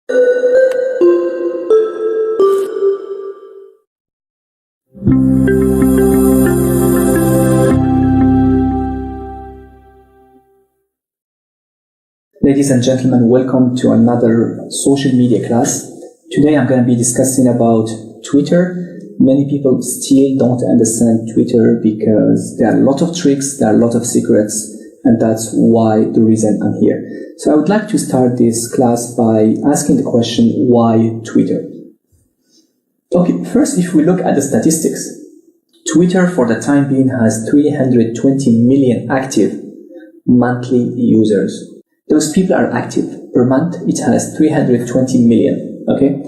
Ladies and gentlemen, welcome to another social media class. Today I'm going to be discussing about Twitter. Many people still don't understand Twitter because there are a lot of tricks, there are a lot of secrets, and that's why the reason I'm here. So I would like to start this class by asking the question, why Twitter? Okay, first if we look at the statistics, Twitter for the time being has 320 million active monthly users. Those people are active. Per month, it has 320 million, okay?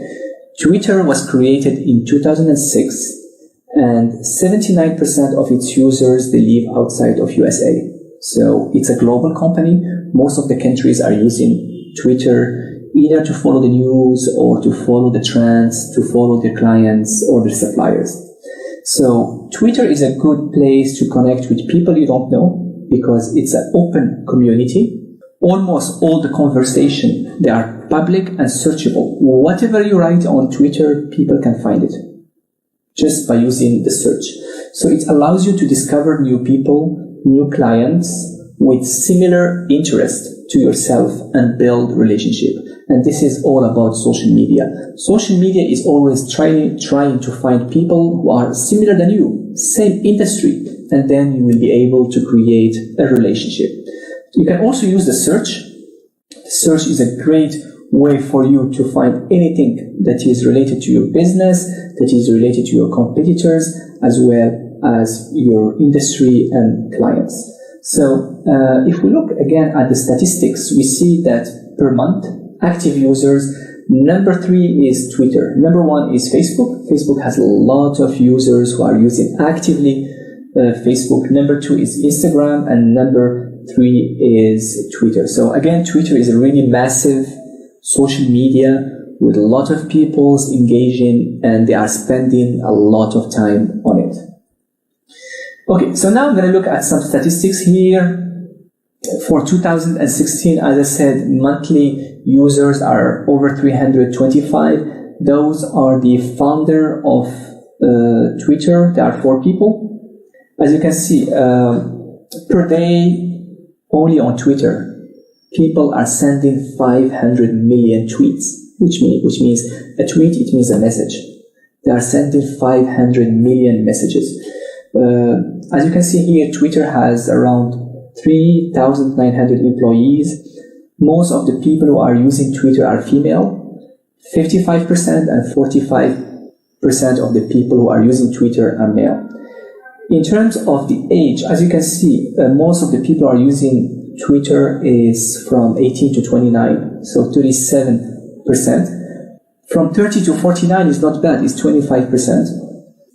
Twitter was created in 2006, and 79% of its users, they live outside of USA. So it's a global company. Most of the countries are using Twitter either to follow the news or to follow the trends, to follow their clients or their suppliers. So Twitter is a good place to connect with people you don't know because it's an open community. Almost all the conversation, they are public and searchable. Whatever you write on Twitter, people can find it just by using the search. So it allows you to discover new people, new clients with similar interest to yourself and build relationship. And this is all about social media. Social media is always trying to find people who are similar than you, same industry, and then you will be able to create a relationship. You can also use the search. The search is a great way for you to find anything that is related to your business, that is related to your competitors, as well as your industry and clients. So if we look again at the statistics, we see that per month, active users, number 3 is Twitter. Number 1 is Facebook. Facebook has a lot of users who are using actively Facebook. Number 2 is Instagram, and number 3 is Twitter. So again, Twitter is a really massive social media with a lot of people engaging, and they are spending a lot of time on it. Okay, so now I'm going to look at some statistics here. For 2016, as I said, monthly users are over 325. Those are the founder of Twitter. There are 4 people. As you can see, per day, only on Twitter, people are sending 500 million tweets, which means a tweet, it means a message. They are sending 500 million messages. As you can see here, Twitter has around 3,900 employees. Most of the people who are using Twitter are female. 55% and 45% of the people who are using Twitter are male. In terms of the age, as you can see, most of the people who are using Twitter is from 18 to 29, so 37%. From 30 to 49 is not bad, it's 25%.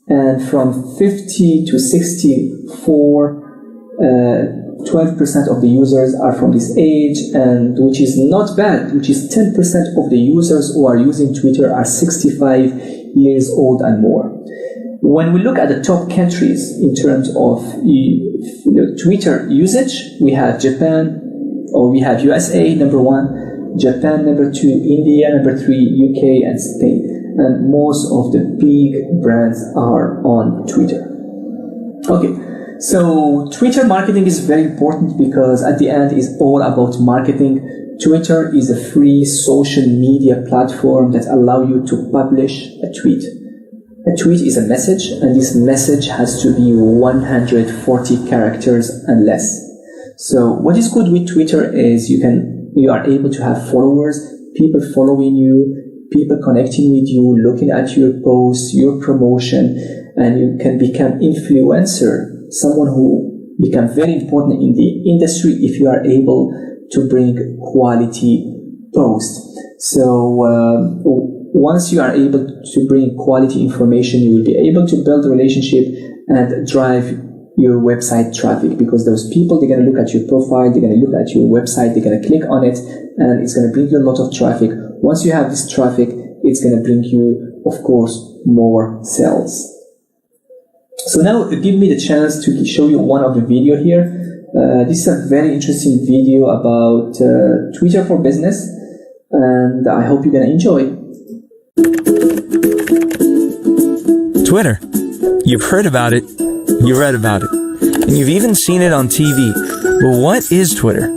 And from 50 to 64, 12% of the users are from this age, and which is not bad, which is 10% of the users who are using Twitter are 65 years old and more. When we look at the top countries in terms of Twitter usage, we have Japan, or we have USA, number 1, Japan, number 2, India, number 3, UK, and Spain. And most of the big brands are on Twitter. Okay, so Twitter marketing is very important because at the end it's all about marketing. Twitter is a free social media platform that allows you to publish a tweet. A tweet is a message, and this message has to be 140 characters and less. So what is good with Twitter is you are able to have followers, people following you, people connecting with you, looking at your posts, your promotion, and you can become influencer, someone who becomes very important in the industry if you are able to bring quality posts. So once you are able to bring quality information, you will be able to build a relationship and drive your website traffic, because those people, they're going to look at your profile, they're going to look at your website, they're going to click on it, and it's going to bring you a lot of traffic. Once you have this traffic, it's going to bring you, of course, more sales. So now give me the chance to show you one of the video here. This is a very interesting video about Twitter for business. and I hope you're going to enjoy. Twitter. You've heard about it, you read about it, and you've even seen it on TV. But what is Twitter?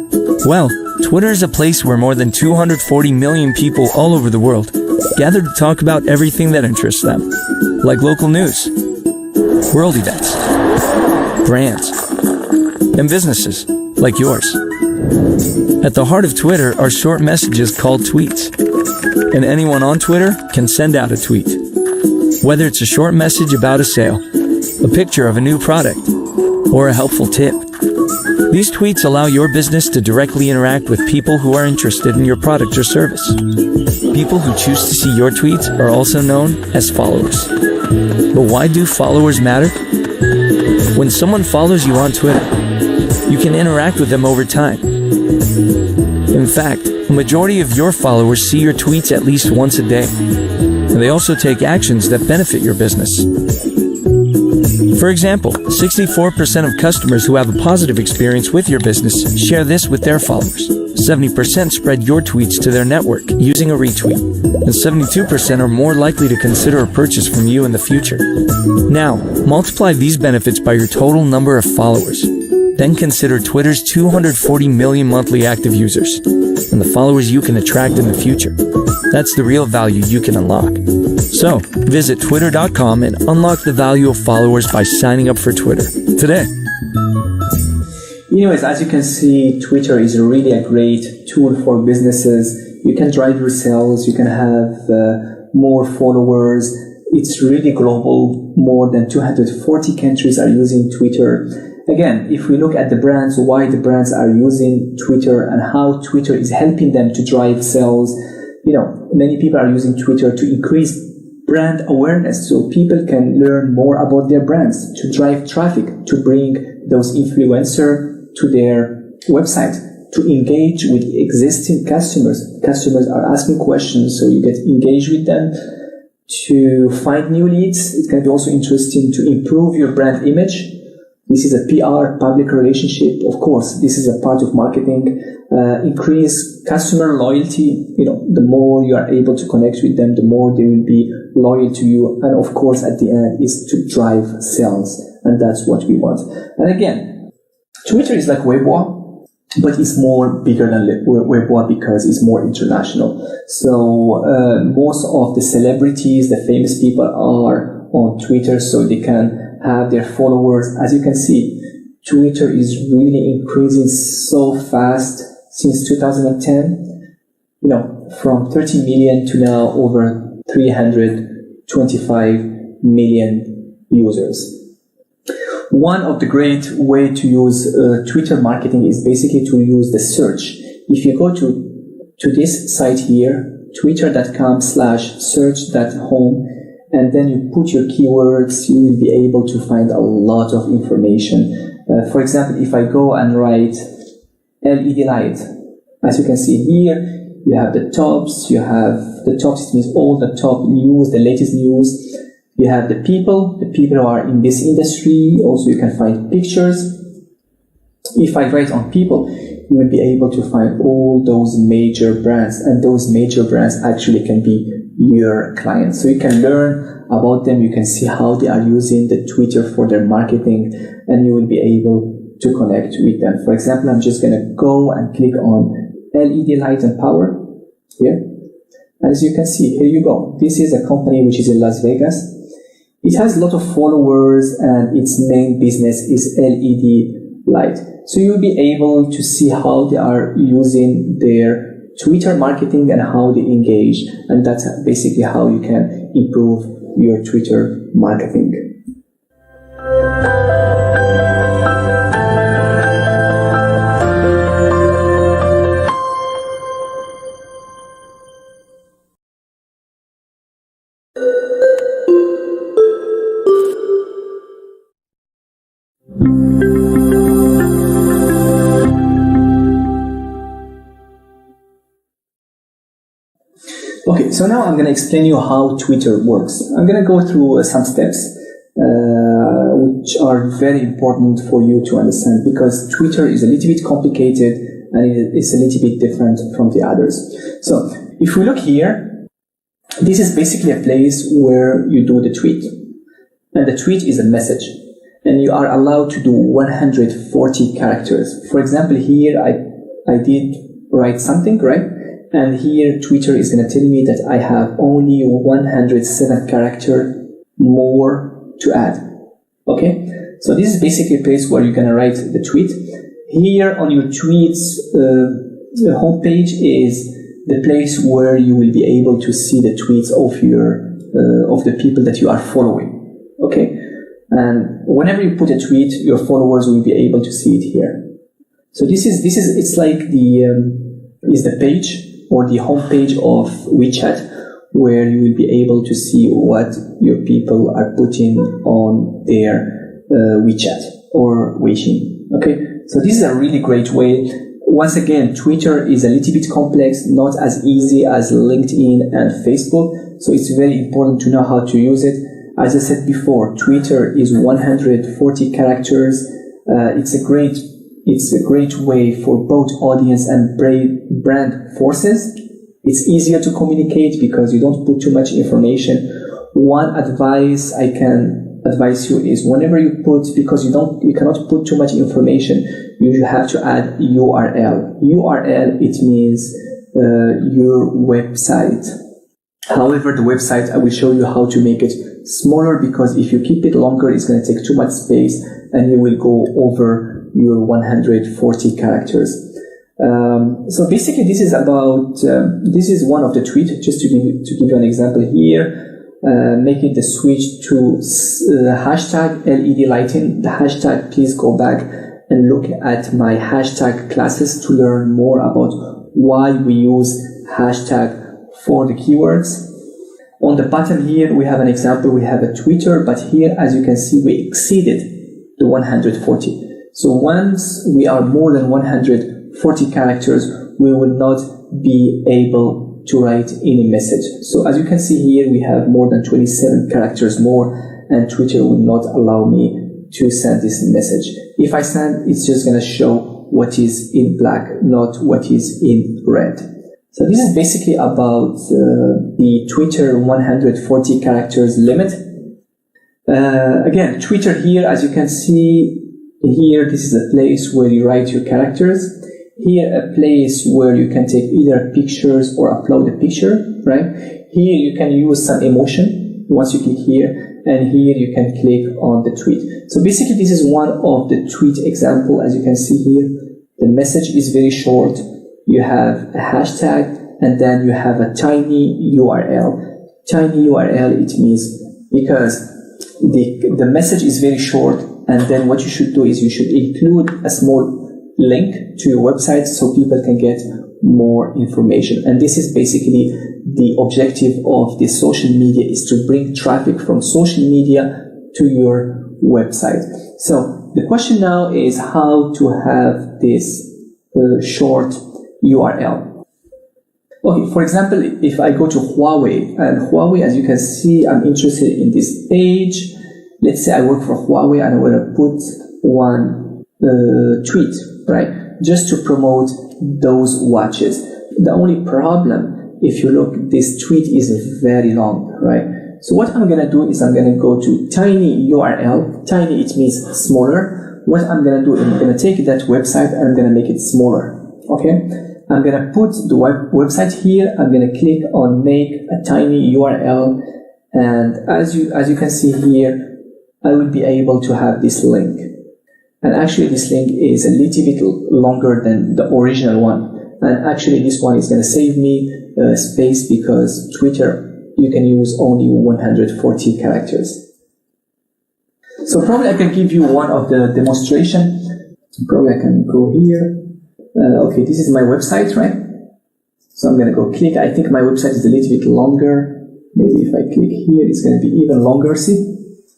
Well, Twitter is a place where more than 240 million people all over the world gather to talk about everything that interests them, like local news, world events, brands, and businesses like yours. At the heart of Twitter are short messages called tweets, and anyone on Twitter can send out a tweet. Whether it's a short message about a sale, a picture of a new product, or a helpful tip. These tweets allow your business to directly interact with people who are interested in your product or service. People who choose to see your tweets are also known as followers. But why do followers matter? When someone follows you on Twitter, you can interact with them over time. In fact, a majority of your followers see your tweets at least once a day, and they also take actions that benefit your business. For example, 64% of customers who have a positive experience with your business share this with their followers. 70% spread your tweets to their network using a retweet, and 72% are more likely to consider a purchase from you in the future. Now, multiply these benefits by your total number of followers. Then consider Twitter's 240 million monthly active users, and the followers you can attract in the future. That's the real value you can unlock. So, visit twitter.com and unlock the value of followers by signing up for Twitter today. Anyways, as you can see, Twitter is really a great tool for businesses. You can drive your sales, you can have more followers. It's really global. More than 240 countries are using Twitter. Again, if we look at the brands, why the brands are using Twitter and how Twitter is helping them to drive sales, many people are using Twitter to increase brand awareness so people can learn more about their brands, to drive traffic, to bring those influencers to their website, to engage with existing customers. Customers are asking questions, so you get engaged with them, to find new leads. It can be also interesting to improve your brand image. This is a PR, public relationship. Of course, this is a part of marketing. Increase customer loyalty. The more you are able to connect with them, the more they will be loyal to you. And of course, at the end is to drive sales. And that's what we want. And again, Twitter is like Weibo, but it's more bigger than Weibo because it's more international. So most of the celebrities, the famous people are on Twitter, so they can have their followers. As you can see, Twitter is really increasing so fast since 2010. From 30 million to now over 325 million users. One of the great way to use Twitter marketing is basically to use the search. If you go to this site here, twitter.com/search.home, and then you put your keywords, you will be able to find a lot of information. For example, if I go and write LED light, as you can see here, you have the tops, it means all the top news, the latest news. You have the people who are in this industry. Also, you can find pictures. If I write on people, you will be able to find all those major brands, and those major brands actually can be your clients. So you can learn about them. You can see how they are using the Twitter for their marketing, and you will be able to connect with them. For example, I'm just going to go and click on LED Light and Power here. As you can see, here you go. This is a company which is in Las Vegas. It has a lot of followers, and its main business is LED light. So you'll be able to see how they are using their Twitter marketing and how they engage. And that's basically how you can improve your Twitter marketing. Okay, so now I'm going to explain you how Twitter works. I'm going to go through some steps which are very important for you to understand, because Twitter is a little bit complicated and it's a little bit different from the others. So if we look here, this is basically a place where you do the tweet. And the tweet is a message. And you are allowed to do 140 characters. For example, here I did write something, right? And here Twitter is going to tell me that I have only 107 characters more to add. Okay? So this is basically a place where you're going to write the tweet. Here on your tweets, the homepage is the place where you will be able to see the tweets of of the people that you are following. Okay? And whenever you put a tweet, your followers will be able to see it here. So it's like the page or the homepage of WeChat, where you will be able to see what your people are putting on their WeChat or Weixin. Okay, so this is a really great way. Once again, Twitter is a little bit complex, not as easy as LinkedIn and Facebook. So it's very important to know how to use it. As I said before, Twitter is 140 characters. It's a great way for both audience and brand forces. It's easier to communicate because you don't put too much information. One advice I can advise you is whenever you put, because you cannot put too much information, you have to add URL. URL, it means your website. However, the website, I will show you how to make it smaller, because if you keep it longer, it's going to take too much space and you will go over your 140 characters. So basically this is about, this is one of the tweets, just to give you an example here, making the switch to hashtag LED lighting. The hashtag, please go back and look at my hashtag classes to learn more about why we use hashtag for the keywords. On the bottom here, we have an example. We have a Twitter, but here, as you can see, we exceeded the 140. So once we are more than 140 characters, we will not be able to write any message. So as you can see here, we have more than 27 characters more, and Twitter will not allow me to send this message. If I send, it's just going to show what is in black, not what is in red. So this is basically about the Twitter 140 characters limit. Again, Twitter here, as you can see here, this is a place where you write your characters. Here, a place where you can take either pictures or upload a picture, right? Here, you can use some emotion once you click here, and here you can click on the tweet. So basically, this is one of the tweet example. As you can see here, the message is very short. You have a hashtag, and then you have a tiny URL. Tiny URL, it means because the message is very short, and then what you should do is you should include a small link to your website so people can get more information. And this is basically the objective of the social media, is to bring traffic from social media to your website. So the question now is how to have this short URL. Okay, for example, if I go to Huawei, and Huawei, as you can see, I'm interested in this page. Let's say I work for Huawei and I want to put one tweet, right? Just to promote those watches. The only problem, if you look, this tweet is very long, right? So what I'm going to do is I'm going to go to tiny URL. Tiny, it means smaller. What I'm going to do is I'm going to take that website and I'm going to make it smaller, okay? I'm going to put the website here. I'm going to click on make a tiny URL. And as you can see here, I will be able to have this link. And actually this link is a little bit longer than the original one. And actually this one is going to save me space, because Twitter, you can use only 140 characters. So probably I can give you one of the demonstration. Probably I can go here. Okay, this is my website, right? So I'm going to go click. I think my website is a little bit longer. Maybe if I click here, it's going to be even longer, see?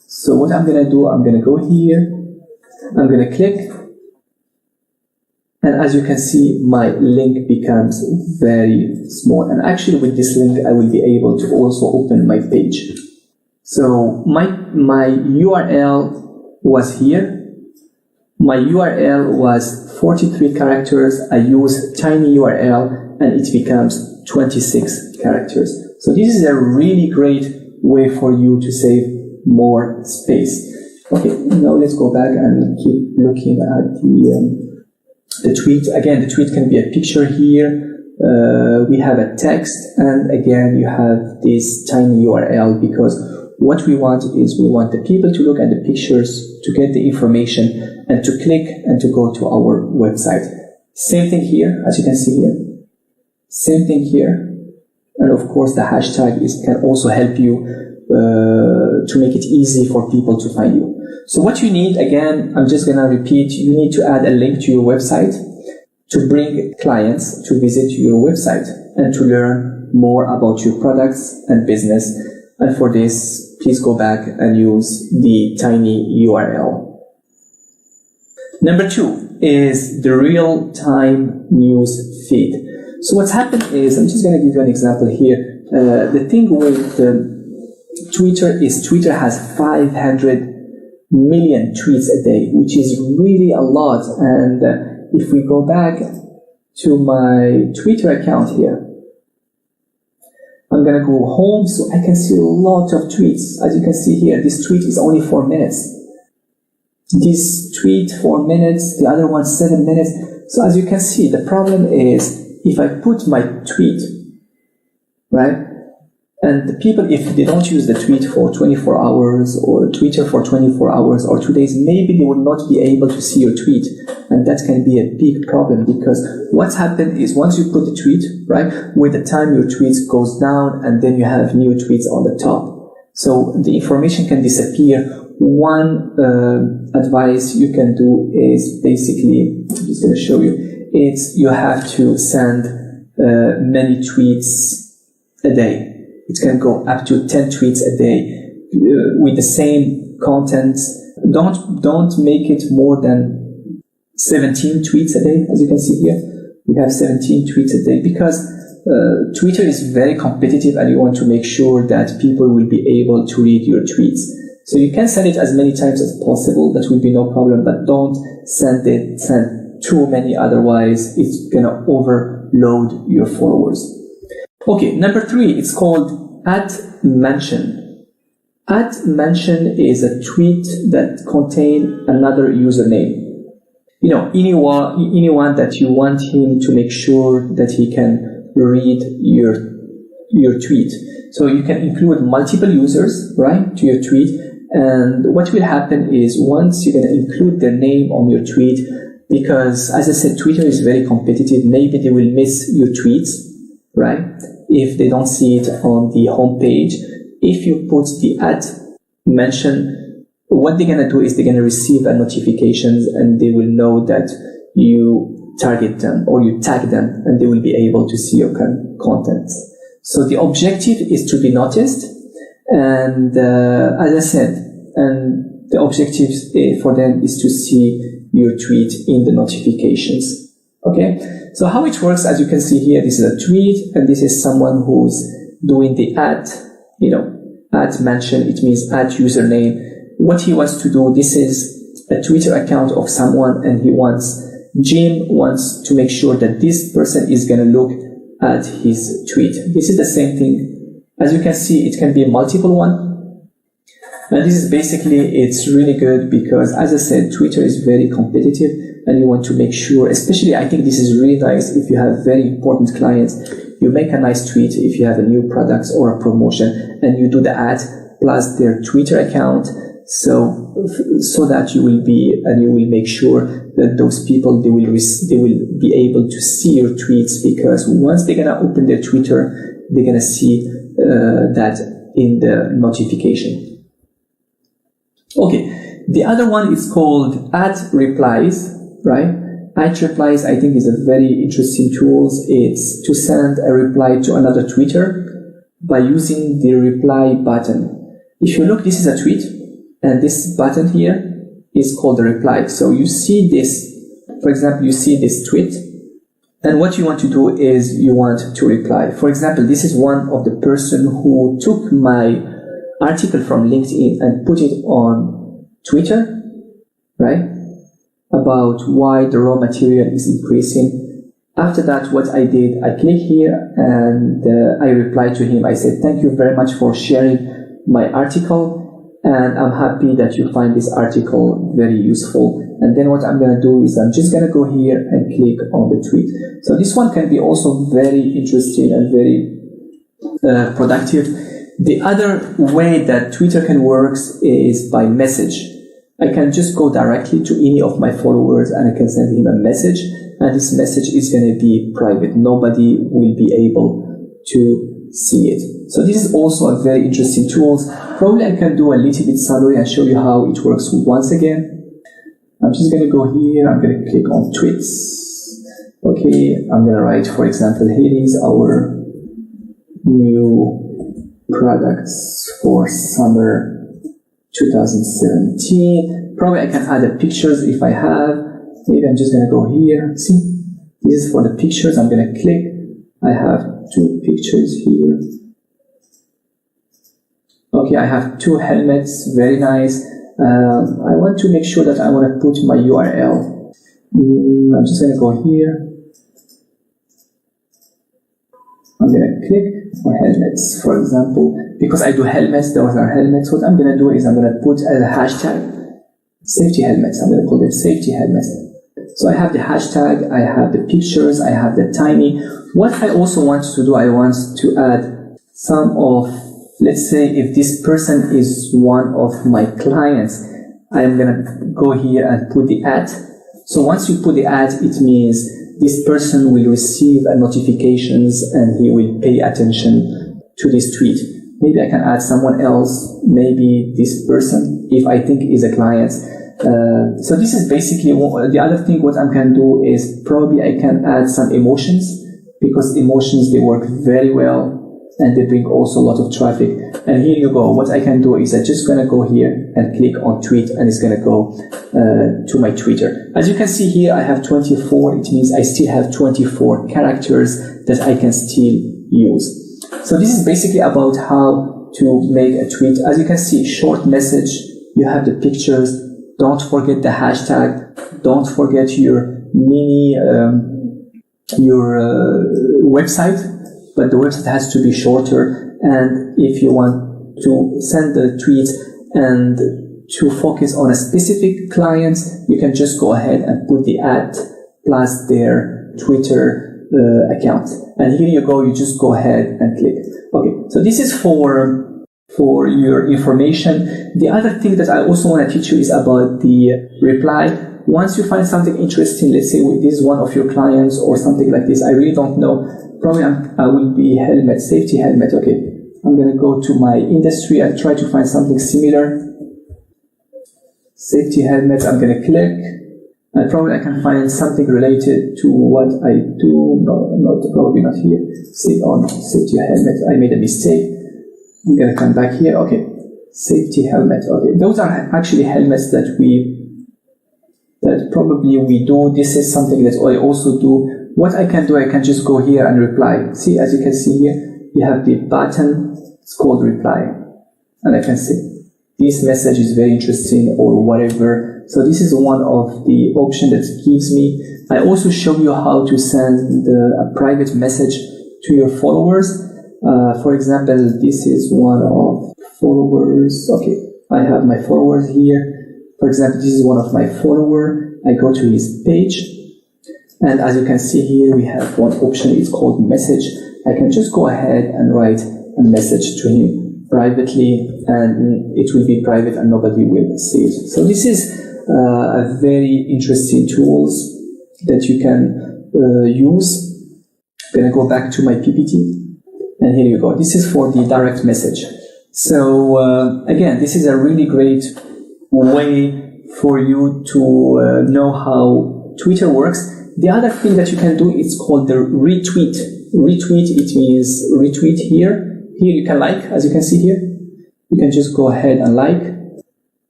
So what I'm going to do, I'm going to go here. I'm going to click. And as you can see, my link becomes very small. And actually with this link, I will be able to also open my page. So my URL was here. My URL was 43 characters. I use tiny URL and it becomes 26 characters. So this is a really great way for you to save more space. Okay, now let's go back and keep looking at the tweet. Again, the tweet can be a picture here. We have a text, and again, you have this tiny URL, because what we want is we want the people to look at the pictures, to get the information, and to click and to go to our website. Same thing here, as you can see here. Same thing here. And of course, the hashtag can also help you to make it easy for people to find you. So what you need, again, I'm just going to repeat, you need to add a link to your website to bring clients to visit your website and to learn more about your products and business. And for this, please go back and use the tiny URL. Number 2 is the real-time news feed. So what's happened is, I'm just going to give you an example here. The thing with Twitter is Twitter has 500 million tweets a day, which is really a lot. And if we go back to my Twitter account here, I'm going to go home so I can see a lot of tweets. As you can see here, this tweet is only 4 minutes. This tweet 4 minutes, the other one 7 minutes. So as you can see, the problem is if I put my tweet, right? And the people, if they don't use the tweet for 24 hours or Twitter for 24 hours or 2 days, maybe they will not be able to see your tweet. And that can be a big problem, because what's happened is once you put the tweet, right, with the time your tweet goes down and then you have new tweets on the top. So the information can disappear. One advice you can do is basically, I'm just going to show you, it's you have to send many tweets a day. It can go up to 10 tweets a day with the same content. Don't make it more than 17 tweets a day. As you can see here, we have 17 tweets a day, because Twitter is very competitive and you want to make sure that people will be able to read your tweets. So you can send it as many times as possible. That will be no problem, but don't send too many, otherwise it's gonna overload your followers. Okay, number 3, it's called @mention. @mention is a tweet that contains another username. You know, anyone that you want him to make sure that he can read your tweet. So you can include multiple users, right, to your tweet. And what will happen is once you're going to include their name on your tweet, because as I said, Twitter is very competitive, maybe they will miss your tweets, right, if they don't see it on the home page. If you put the @mention, what they're going to do is they're going to receive a notifications and they will know that you target them or you tag them, and they will be able to see your content. So the objective is to be noticed, and as I said, and the objective for them is to see your tweet in the notifications. Okay, so how it works, as you can see here, this is a tweet, and this is someone who's doing the @mention. It means @username. What he wants to do, this is a Twitter account of someone, and Jim wants to make sure that this person is going to look at his tweet. This is the same thing. As you can see, it can be multiple one. And this is basically, it's really good because, as I said, Twitter is very competitive, and you want to make sure, especially I think this is really nice if you have very important clients, you make a nice tweet if you have a new product or a promotion, and you do the ad plus their Twitter account, so that you will make sure that those people, they will be able to see your tweets, because once they're going to open their Twitter, they're going to see that in the notification. Okay, the other one is called @replies, right? @replies, I think, is a very interesting tool. It's to send a reply to another Twitter by using the reply button. If you look, this is a tweet, and this button here is called the reply. So you see this, for example, you see this tweet, and what you want to do is you want to reply. For example, this is one of the person who took my article from LinkedIn and put it on Twitter, right? about why the raw material is increasing. After that, what I did, I click here and I replied to him. I said, thank you very much for sharing my article, and I'm happy that you find this article very useful. And then what I'm going to do is I'm just going to go here and click on the tweet. So this one can be also very interesting and very productive. The other way that Twitter can work is by message. I can just go directly to any of my followers and I can send him a message, and this message is going to be private. Nobody will be able to see it. So this is also a very interesting tool. Probably I can do a little bit summary and show you how it works once again. I'm just going to go here. I'm going to click on tweets. Okay, I'm going to write, for example, here is our new products for summer 2017. Probably I can add the pictures if I have. Maybe I'm just going to go here. See, this is for the pictures. I'm going to click. I have 2 pictures here. Okay, I have 2 helmets. Very nice. I want to make sure that I want to put my URL. I'm just going to go here. I'm going to click on helmets, for example. Because I do helmets, those are helmets. What I'm going to do is I'm going to put as a hashtag safety helmets. I'm going to call them safety helmets. So I have the hashtag, I have the pictures, I have the tiny. What I also want to do, I want to add some of, let's say if this person is one of my clients, I'm going to go here and put the ad. So once you put the ad, it means this person will receive notifications and he will pay attention to this tweet. Maybe I can add someone else, maybe this person, if I think is a client. So this is basically the other thing. What I can do is probably I can add some emotions, because emotions, they work very well and they bring also a lot of traffic. And here you go. What I can do is I'm just going to go here and click on tweet, and it's going to go to my Twitter. As you can see here, I have 24. It means I still have 24 characters that I can still use. So this is basically about how to make a tweet. As you can see, short message, you have the pictures. Don't forget the hashtag. Don't forget your mini, website, but the website has to be shorter. And if you want to send the tweet and to focus on a specific client, you can just go ahead and put the ad plus their Twitter account. And here you go, you just go ahead and click. Okay, so this is for your information. The other thing that I also want to teach you is about the reply. Once you find something interesting, let's say this is one of your clients or something like this, I really don't know. Probably I will be helmet, safety helmet. Okay, I'm going to go to my industry and try to find something similar. Safety helmet, I'm going to click. And probably I can find something related to what I do. No, probably not here. Say on safety helmet, I made a mistake. I'm going to come back here. Okay, safety helmet. Okay, those are actually helmets that probably we do. This is something that I also do. What I can do, I can just go here and reply. See, as you can see here, you have the button. It's called reply, and I can see this message is very interesting or whatever. So this is one of the options that it gives me. I also show you how to send a private message to your followers. For example, this is one of followers. Okay, I have my followers here. For example, this is one of my followers. I go to his page, and as you can see here, we have one option. It's called message. I can just go ahead and write a message to him privately, and it will be private and nobody will see it. So this is a very interesting tools that you can use. I'm going to go back to my PPT, and here you go. This is for the direct message. So again, this is a really great way for you to know how Twitter works. The other thing that you can do is called the retweet. Retweet, it means retweet here. Here you can like, as you can see here. You can just go ahead and like.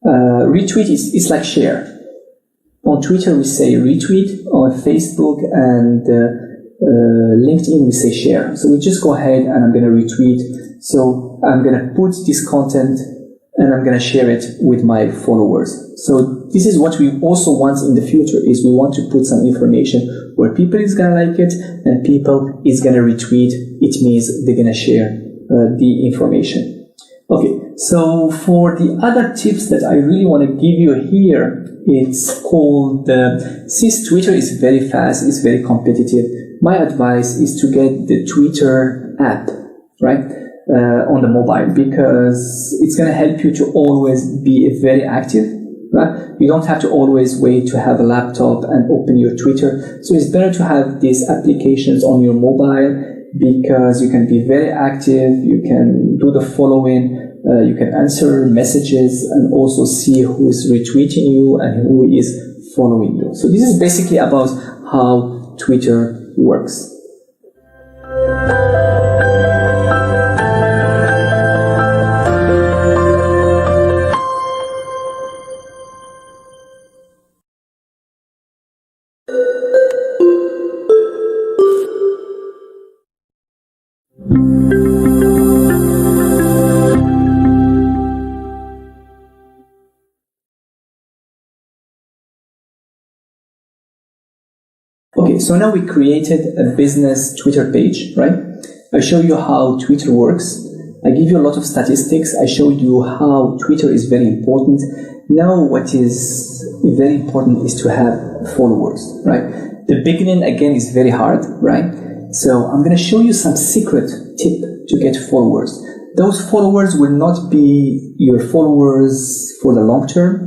Retweet is like share. On Twitter we say retweet. On Facebook and LinkedIn we say share. So we just go ahead and I'm going to retweet. So I'm going to put this content and I'm going to share it with my followers. So this is what we also want in the future, is we want to put some information where people is going to like it and people is going to retweet. It means they're going to share the information. Okay, so for the other tips that I really want to give you here, it's called, since Twitter is very fast, it's very competitive, my advice is to get the Twitter app, right? On the mobile, because it's going to help you to always be very active, right? You don't have to always wait to have a laptop and open your Twitter. So it's better to have these applications on your mobile, because you can be very active, you can do the following, you can answer messages and also see who is retweeting you and who is following you. So this is basically about how Twitter works. Okay, so now we created a business Twitter page, right? I show you how Twitter works. I give you a lot of statistics. I showed you how Twitter is very important. Now what is very important is to have followers, right? The beginning, again, is very hard, right? So I'm going to show you some secret tip to get followers. Those followers will not be your followers for the long term,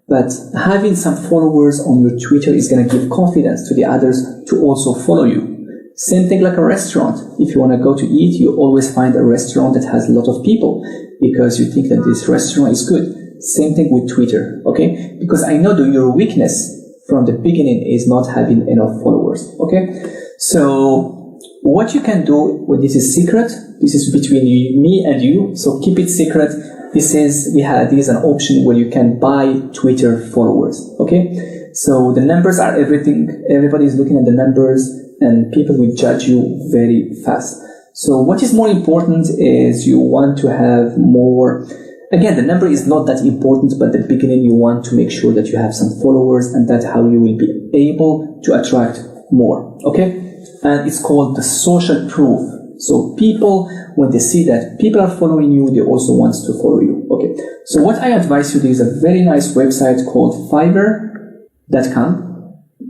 but having some followers on your Twitter is going to give confidence to the others to also follow you. Same thing like a restaurant. If you want to go to eat, you always find a restaurant that has a lot of people because you think that this restaurant is good. Same thing with Twitter, okay? Because I know that your weakness from the beginning is not having enough followers, okay? So what you can do, well, this is secret. This is between me and you, so keep it secret. This is an option where you can buy Twitter followers, okay? So the numbers are everything. Everybody is looking at the numbers and people will judge you very fast. So what is more important is you want to have more. Again, the number is not that important, but at the beginning you want to make sure that you have some followers, and that's how you will be able to attract more, okay? And it's called the social proof. So people, when they see that people are following you, they also want to follow you, okay? So what I advise you, there is a very nice website called Fiverr.com.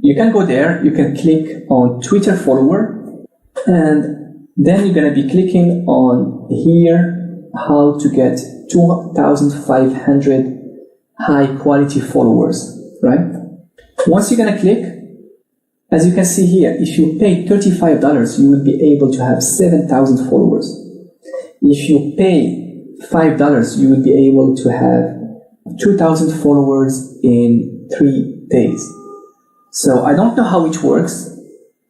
You can go there, you can click on Twitter follower, and then you're going to be clicking on here how to get 2,500 high quality followers, right? Once you're going to click, as you can see here, if you pay $35, you will be able to have 7,000 followers. If you pay $5, you will be able to have 2,000 followers in 3 days. So I don't know how it works,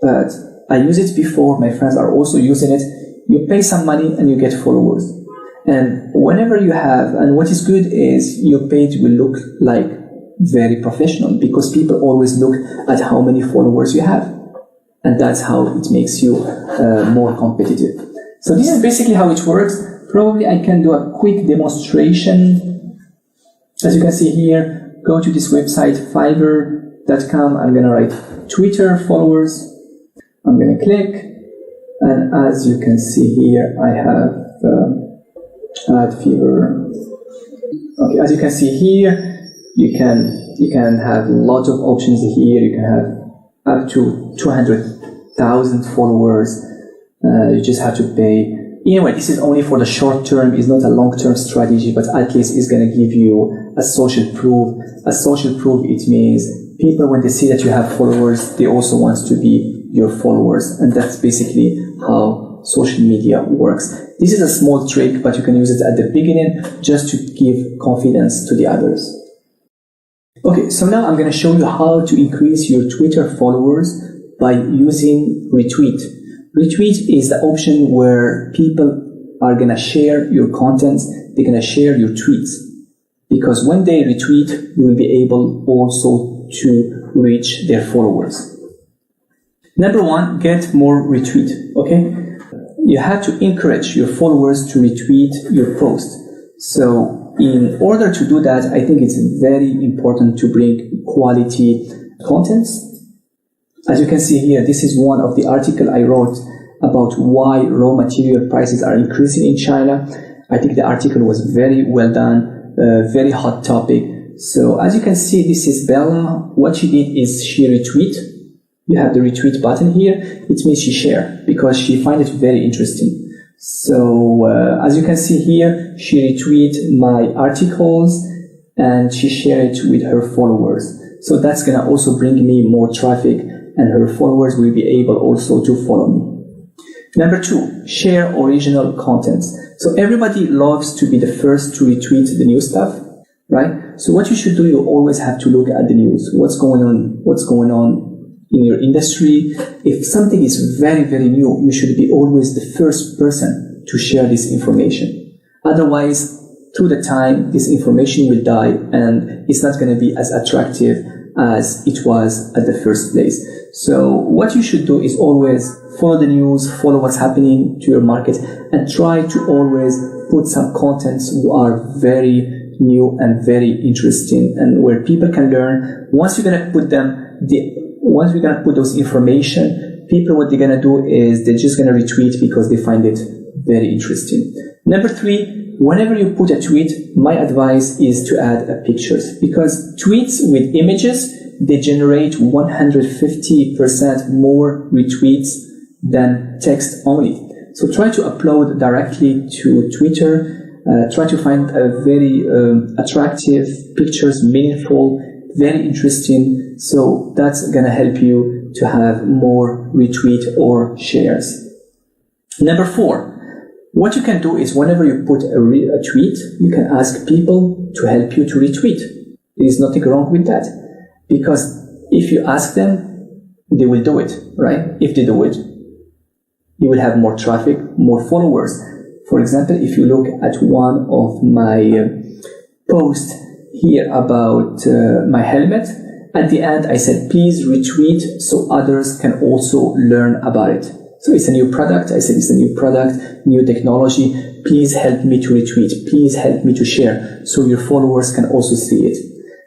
but I used it before. My friends are also using it. You pay some money and you get followers. And whenever you have, and what is good is your page will look like very professional because people always look at how many followers you have. And that's how it makes you more competitive. So this is basically how it works. Probably I can do a quick demonstration. As you can see here, go to this website, Fiverr.com. I'm going to write Twitter followers. I'm going to click. And as you can see here, I have add Fiverr. Okay, as you can see here, you can have a lot of options here. You can have up to 200,000 followers. You just have to pay. Anyway, this is only for the short term. It's not a long-term strategy, but at least it's going to give you a social proof. A social proof, it means people, when they see that you have followers, they also want to be your followers. And that's basically how social media works. This is a small trick, but you can use it at the beginning just to give confidence to the others. Okay, so now I'm going to show you how to increase your Twitter followers by using retweet. Retweet is the option where people are going to share your content. They're going to share your tweets. Because when they retweet, you will be able also to reach their followers. Number one, get more retweet, okay? You have to encourage your followers to retweet your post. So in order to do that, I think it's very important to bring quality contents. As you can see here, this is one of the articles I wrote about why raw material prices are increasing in China. I think the article was very well done, very hot topic. So as you can see, this is Bella. What she did is she retweet. You have the retweet button here. It means she shared because she find it very interesting. So as you can see here, she retweet my articles and she shared it with her followers. So that's going to also bring me more traffic and her followers will be able also to follow me. Number 2, share original content. So everybody loves to be the first to retweet the new stuff, right? So what you should do, you always have to look at the news. What's going on in your industry. If something is very, very new, you should be always the first person to share this information. Otherwise, through the time, this information will die and it's not going to be as attractive as it was at the first place. So what you should do is always follow the news, follow what's happening to your market, and try to always put some contents who are very new and very interesting and where people can learn. Once you're going to put those information, people, what they're going to do is they're just going to retweet because they find it very interesting. Number 3, whenever you put a tweet, my advice is to add pictures, because tweets with images, they generate 150% more retweets than text only. So try to upload directly to Twitter. Try to find a very attractive pictures, meaningful, very interesting. So that's going to help you to have more retweet or shares. Number 4, what you can do is whenever you put a tweet, you can ask people to help you to retweet. There is nothing wrong with that, because if you ask them, they will do it, right? If they do it, you will have more traffic, more followers. For example, if you look at one of my posts here about my helmet, at the end I said, please retweet so others can also learn about it. So it's a new product. I said it's a new product, new technology. Please help me to retweet. Please help me to share so your followers can also see it.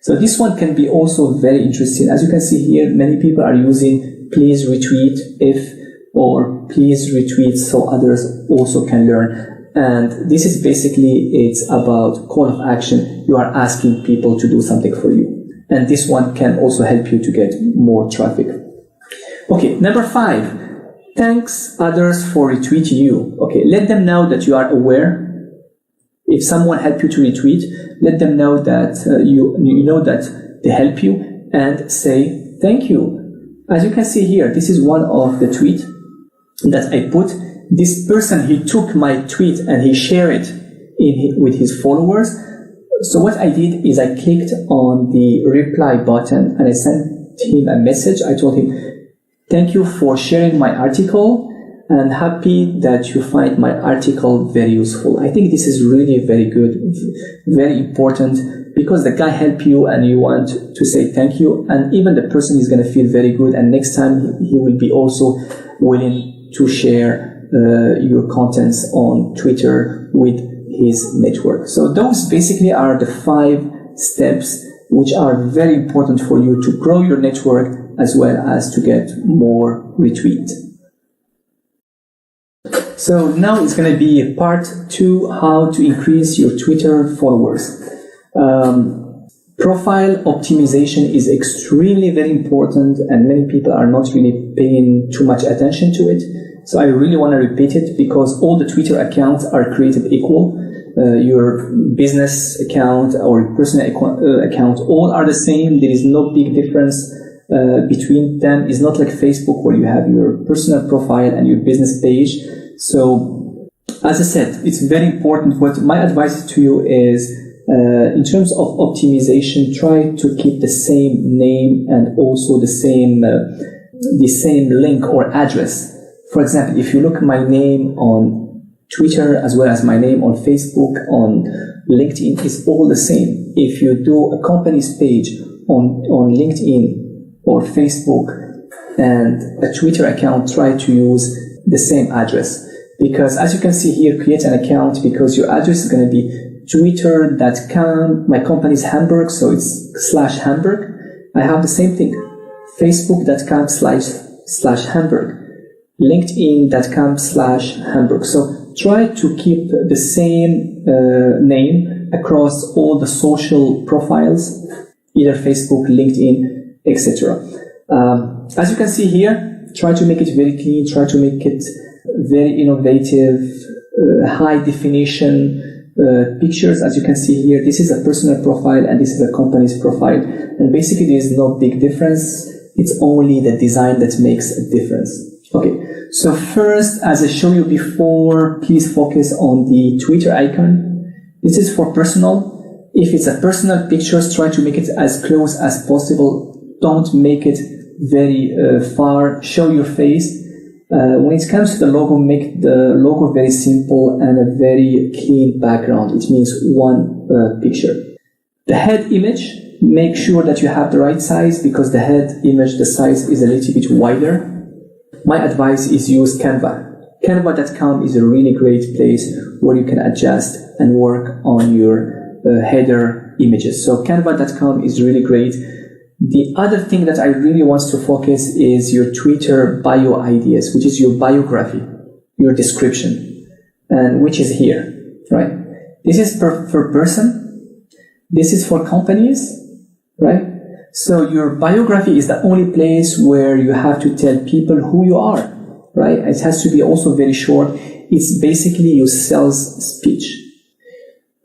So this one can be also very interesting. As you can see here, many people are using please retweet if or please retweet so others also can learn. And this is basically, it's about call of action. You are asking people to do something for you. And this one can also help you to get more traffic. Okay, number 5. Thanks others for retweeting you. Okay, let them know that you are aware. If someone helped you to retweet, let them know that you know that they help you, and say thank you. As you can see here, this is one of the tweets that I put. This person, he took my tweet and he shared it with his followers. So what I did is I clicked on the reply button and I sent him a message. I told him, thank you for sharing my article and happy that you find my article very useful. I think this is really very good, very important, because the guy helped you and you want to say thank you, and even the person is going to feel very good, and next time he will be also willing to share your contents on Twitter with his network. So those basically are the 5 steps which are very important for you to grow your network as well as to get more retweet. So now it's going to be part 2, how to increase your Twitter followers. Profile optimization is extremely very important and many people are not really paying too much attention to it. So I really want to repeat it because all the Twitter accounts are created equal. Your business account or personal account, all are the same. There is no big difference between them. It's not like Facebook where you have your personal profile and your business page. So as I said, it's very important. What my advice to you is, in terms of optimization, try to keep the same name and also the same link or address. For example, if you look at my name on Twitter as well as my name on Facebook, on LinkedIn, is all the same. If you do a company's page on LinkedIn or Facebook and a Twitter account, try to use the same address. Because as you can see here, create an account because your address is going to be Twitter.com, my company is Hamburg, so it's /Hamburg. I have the same thing, Facebook.com/Hamburg, LinkedIn.com/Hamburg. So try to keep the same name across all the social profiles, either Facebook, LinkedIn, etc. As you can see here, try to make it very clean, try to make it very innovative, high definition pictures. As you can see here, this is a personal profile and this is a company's profile. And basically there is no big difference. It's only the design that makes a difference. Okay, so first, as I showed you before, please focus on the Twitter icon. This is for personal. If it's a personal pictures, try to make it as close as possible. Don't make it very far. Show your face. When it comes to the logo, make the logo very simple and a very clean background. It means one picture. The head image, make sure that you have the right size because the head image, the size is a little bit wider. My advice is use Canva. Canva.com is a really great place where you can adjust and work on your header images. So Canva.com is really great. The other thing that I really want to focus is your Twitter bio ideas, which is your biography, your description, and which is here, right? This is for person. This is for companies, right? So your biography is the only place where you have to tell people who you are, right? It has to be also very short. It's basically your sales speech.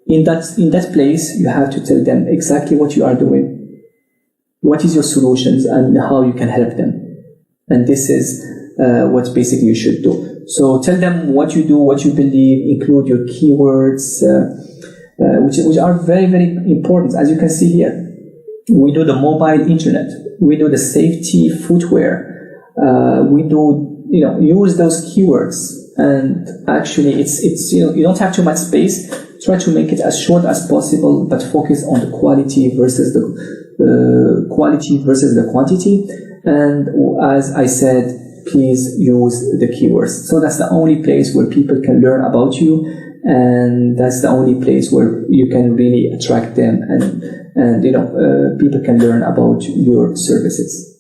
In that place, you have to tell them exactly what you are doing, what is your solutions, and how you can help them. And this is what basically you should do. So tell them what you do, what you believe, include your keywords, which are very, very important. As you can see here, we do the mobile internet, we do the safety footwear, we do, use those keywords. And actually, it's you don't have too much space. Try to make it as short as possible, but focus on the quality versus the quantity. And as I said, please use the keywords. So that's the only place where people can learn about you, and that's the only place where you can really attract them, and people can learn about your services.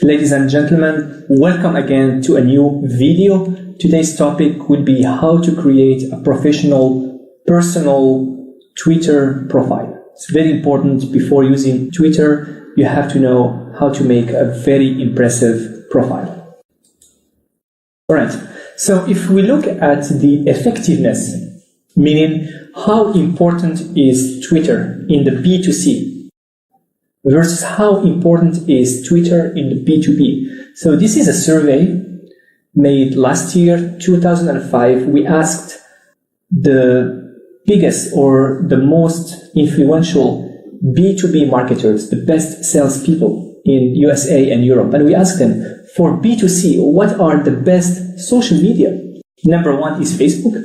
Ladies and gentlemen, welcome again to a new video. Today's topic will be how to create a professional, personal Twitter profile. It's very important. Before using Twitter, you have to know how to make a very impressive profile. All right. So if we look at the effectiveness, meaning how important is Twitter in the B2C, versus how important is Twitter in the B2B. So this is a survey made last year, 2005. We asked the biggest or the most influential B2B marketers, the best salespeople in USA and Europe. And we asked them, for B2C, what are the best social media? Number one is Facebook.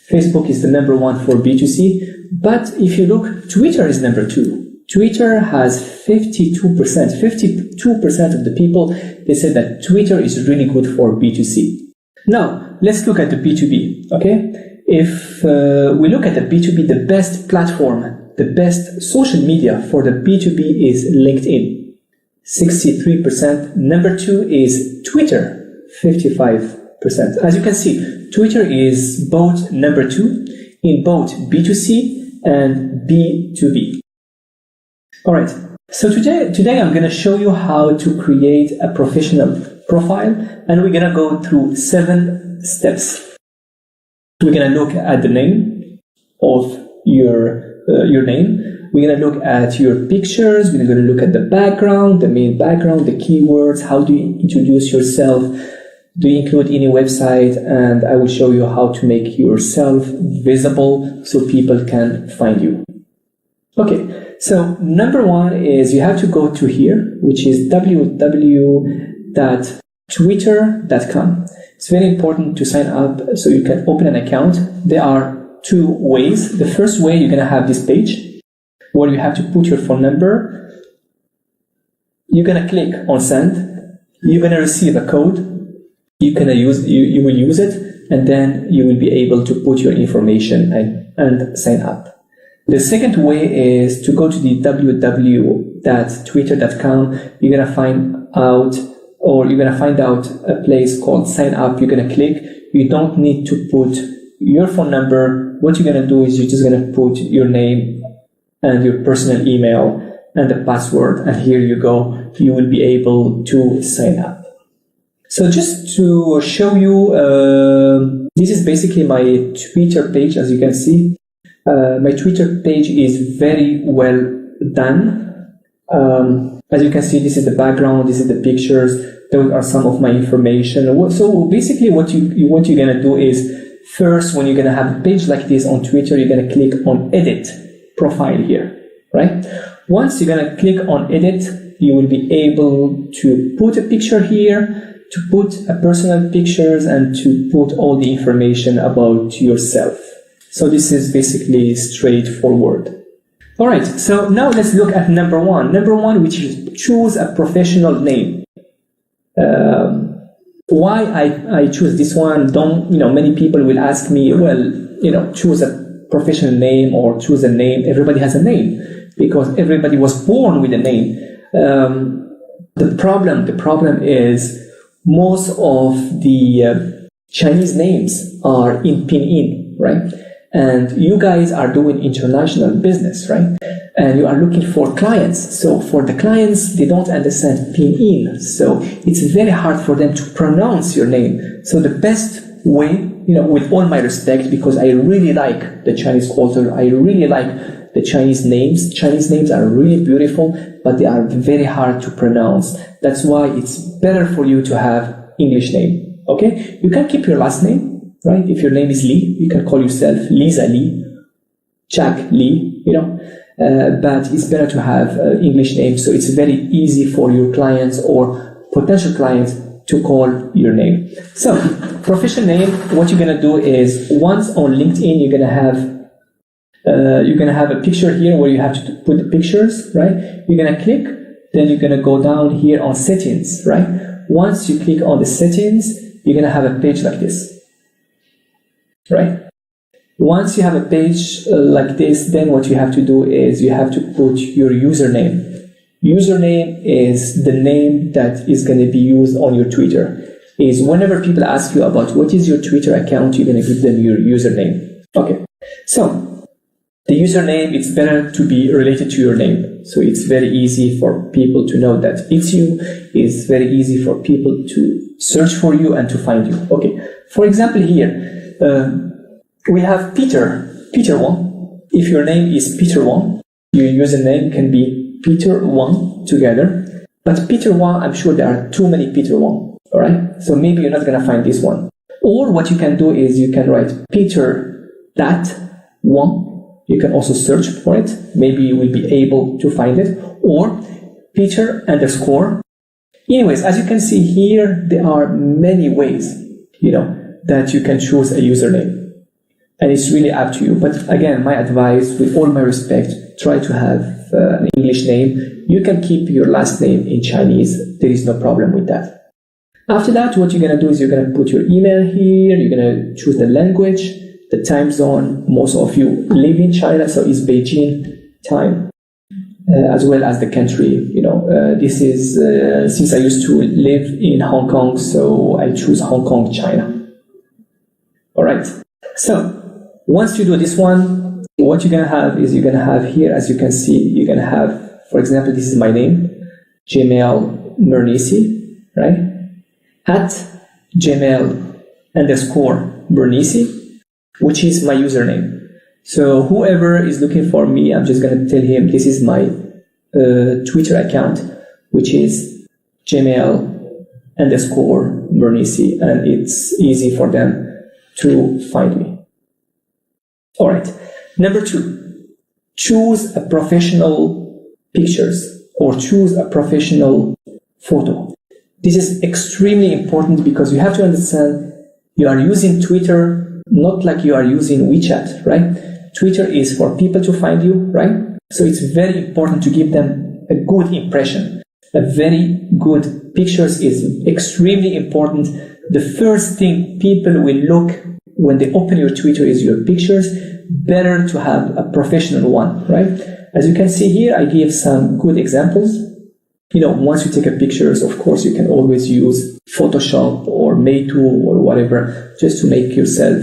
Facebook is the number one for B2C. But if you look, Twitter is number two. Twitter has 52% of the people, they said that Twitter is really good for B2C. Now, let's look at the B2B, okay? If we look at the B2B, the best platform, the best social media for the B2B is LinkedIn, 63%. Number two is Twitter, 55%. As you can see, Twitter is both number two in both B2C and B2B. All right, so today I'm going to show you how to create a professional profile, and we're going to go through 7 steps. We're going to look at the name of your name. We're going to look at your pictures. We're going to look at the background, the main background, the keywords. How do you introduce yourself? Do you include any website? And I will show you how to make yourself visible so people can find you. Okay, so number one is you have to go to here, which is www.twitter.com. It's very important to sign up so you can open an account. There are two ways. The first way, you're going to have this page where you have to put your phone number. You're going to click on send. You're going to receive a code. You will use it, and then you will be able to put your information and sign up. The second way is to go to the www.twitter.com. You're going to find out a place called sign up. You're going to click. You don't need to put your phone number. What you're going to do is you're just going to put your name and your personal email and the password, and here you go. You will be able to sign up. So just to show you, this is basically my Twitter page, as you can see. My Twitter page is very well done. As you can see, this is the background, this is the pictures, those are some of my information. So basically what you're going to do is, first, when you're going to have a page like this on Twitter, you're going to click on edit profile here, right? Once you're going to click on edit, you will be able to put a picture here, to put a personal pictures, and to put all the information about yourself. So this is basically straightforward. All right, so now let's look at number one. Number one, which is choose a professional name. Why I choose this one? Many people will ask me, well, choose a professional name or choose a name. Everybody has a name because everybody was born with a name. The problem is most of the Chinese names are in Pinyin, right? And you guys are doing international business, right? And you are looking for clients. So for the clients, they don't understand Pinyin. So it's very hard for them to pronounce your name. So the best way, with all my respect, because I really like the Chinese culture, I really like the Chinese names. Chinese names are really beautiful, but they are very hard to pronounce. That's why it's better for you to have English name, okay? You can keep your last name, right? If your name is Lee, you can call yourself Lisa Lee, Jack Lee, but it's better to have English name, so it's very easy for your clients or potential clients to call your name. So, professional name, what you're gonna do is, once on LinkedIn, you're gonna have a picture here where you have to put the pictures, right? You're gonna click, then you're gonna go down here on settings, right? Once you click on the settings, you're gonna have a page like this, right? Once you have a page like this, then what you have to do is you have to put your username. Username is the name that is going to be used on your Twitter. Is whenever people ask you about what is your Twitter account, you're going to give them your username. Okay, so the username, it's better to be related to your name. So it's very easy for people to know that it's you. It's very easy for people to search for you and to find you. Okay, for example here, we have Peter Wong. If your name is Peter Wong, your username can be Peter Wong together. But Peter Wong, I'm sure there are too many Peter Wong, all right? So maybe you're not going to find this one. Or what you can do is you can write Peter.Wong. You can also search for it. Maybe you will be able to find it. Or Peter_. Anyways, as you can see here, there are many ways, that you can choose a username. And it's really up to you. But again, my advice, with all my respect, try to have an English name. You can keep your last name in Chinese. There is no problem with that. After that, what you're going to do is you're going to put your email here. You're going to choose the language, the time zone. Most of you live in China, so it's Beijing time, as well as the country. This is, since I used to live in Hong Kong, so I choose Hong Kong, China. All right. So once you do this one, what you're going to have is you're going to have here, as you can see, you're going to have, for example, this is my name, Gmail Mernisi, right? At Gmail_Mernisi, which is my username. So whoever is looking for me, I'm just going to tell him this is my Twitter account, which is Gmail_Mernisi, and it's easy for them to find me. All right. Number two, choose a professional pictures or choose a professional photo. This is extremely important because you have to understand you are using Twitter not like you are using WeChat, right? Twitter is for people to find you, right? So it's very important to give them a good impression. A very good pictures is extremely important. The first thing people will look when they open your Twitter is your pictures. Better to have a professional one, right? As you can see here, I give some good examples. Once you take a pictures, of course, you can always use Photoshop or Meitu or whatever just to make yourself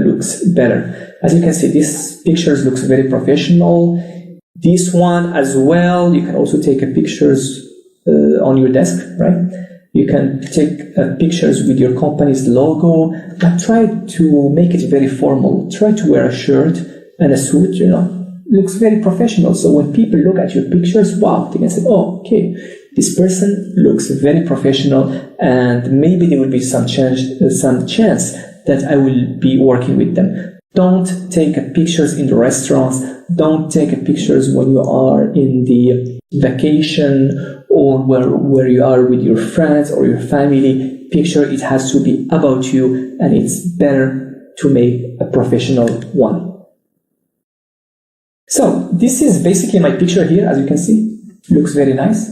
looks better. As you can see, this pictures looks very professional. This one as well, you can also take a pictures on your desk, right? You can take pictures with your company's logo, but try to make it very formal. Try to wear a shirt and a suit, looks very professional. So when people look at your pictures, wow, they can say, oh, okay, this person looks very professional, and maybe there will be some chance that I will be working with them. Don't take pictures in the restaurants. Don't take pictures when you are in the vacation or where you are with your friends or your family. Picture, it has to be about you, and it's better to make a professional one. So this is basically my picture here. As you can see, looks very nice,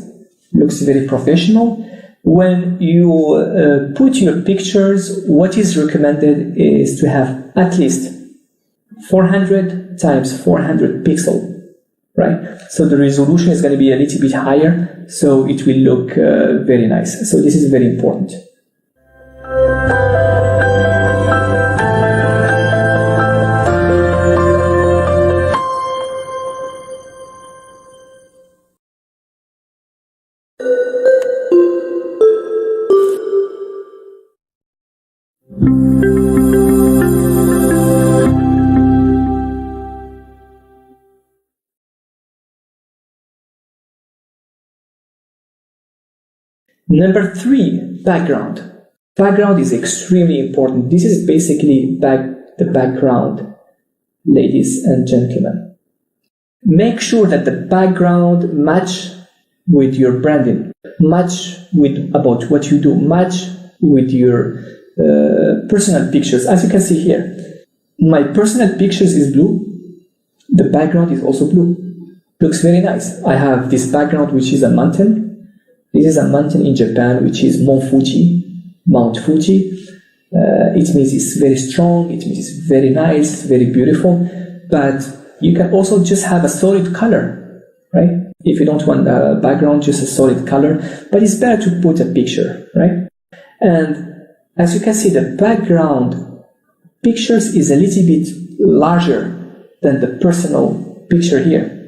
looks very professional. When you put your pictures, what is recommended is to have at least 400 times 400 pixel, right? So the resolution is going to be a little bit higher, so it will look very nice. So this is very important. Number 3, background. Background is extremely important. This is basically the background, ladies and gentlemen. Make sure that the background match with your branding, match with about what you do, match with your personal pictures. As you can see here, my personal pictures is blue. The background is also blue. Looks very nice. I have this background which is a mountain. This is a mountain in Japan, which is Mount Fuji. It means it's very strong, it means it's very nice, very beautiful, but you can also just have a solid color, right? If you don't want a background, just a solid color, but it's better to put a picture, right? And as you can see, the background pictures is a little bit larger than the personal picture here.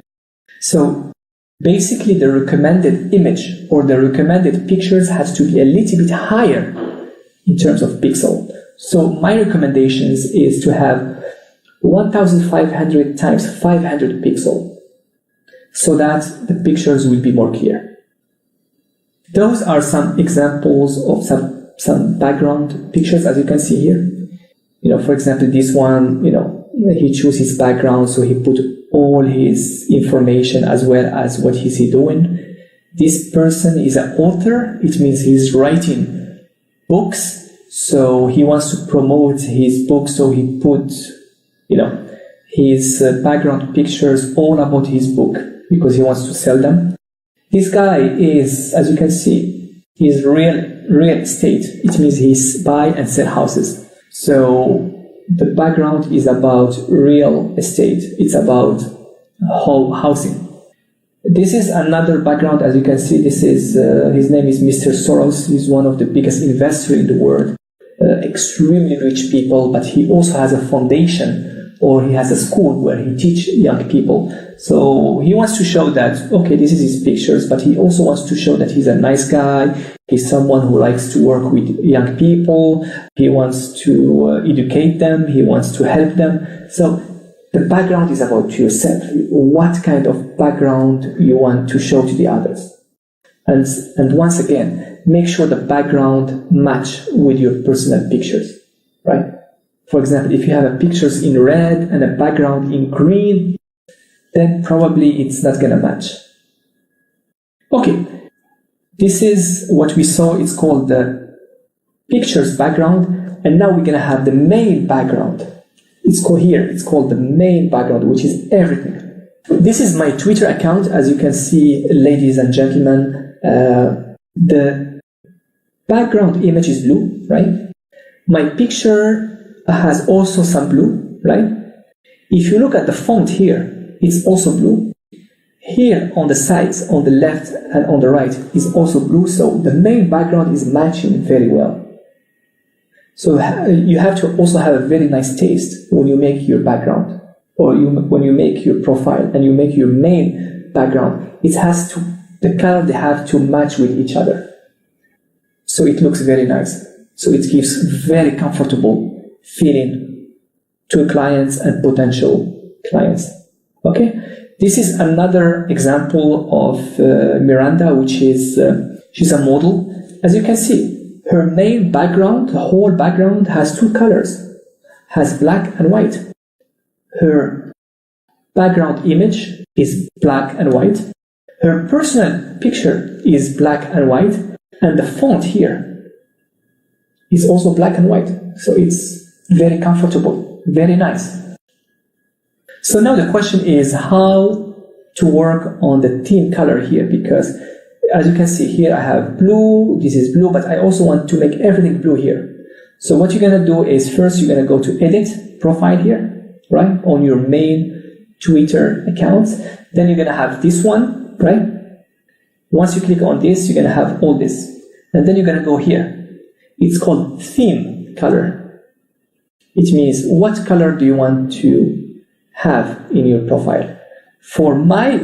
So basically, the recommended image or the recommended pictures has to be a little bit higher in terms of pixel. So my recommendations is to have 1500 times 500 pixel so that the pictures will be more clear. Those are some examples of some background pictures, as you can see here. For example, this one, he chose his background, so he put all his information as well as what is he doing. This person is an author. It means he's writing books, so he wants to promote his book, so he put his background pictures all about his book because he wants to sell them. This guy is, as you can see, he's real estate. It means he's buy and sell houses. So the background is about real estate. It's about housing. This is another background. As you can see, this is his name is Mr. Soros. He's one of the biggest investors in the world. Extremely rich people, but he also has a foundation or he has a school where he teaches young people. So he wants to show that, okay, this is his pictures, but he also wants to show that he's a nice guy. He's someone who likes to work with young people. He wants to educate them. He wants to help them. So the background is about yourself. What kind of background you want to show to the others. And once again, make sure the background match with your personal pictures, right? For example, if you have pictures in red and a background in green, then probably it's not going to match. Okay, this is what we saw. It's called the pictures background, and now we're going to have the main background. It's called the main background, which is everything. This is my Twitter account. As you can see, ladies and gentlemen, the background image is blue, right? My picture has also some blue, right? If you look at the font here, it's also blue. Here on the sides, on the left and on the right, is also blue. So the main background is matching very well. So you have to also have a very nice taste when you make your background, or when you make your profile and you make your main background. The color, they have to match with each other. So it looks very nice. So it gives very comfortable feeling to clients and potential clients. Okay, this is another example of Miranda, which is she's a model. As you can see, her main background, the whole background has two colors, has black and white. Her background image is black and white. Her personal picture is black and white, and the font here is also black and white. So it's very comfortable, very nice. So now the question is how to work on the theme color here, because as you can see here, I have blue, this is blue, but I also want to make everything blue here. So what you're going to do is first you're going to go to edit profile here, right, on your main Twitter account. Then you're going to have this one, right? Once you click on this, you're going to have all this. And then you're going to go here. It's called theme color. It means what color do you want to have in your profile. For my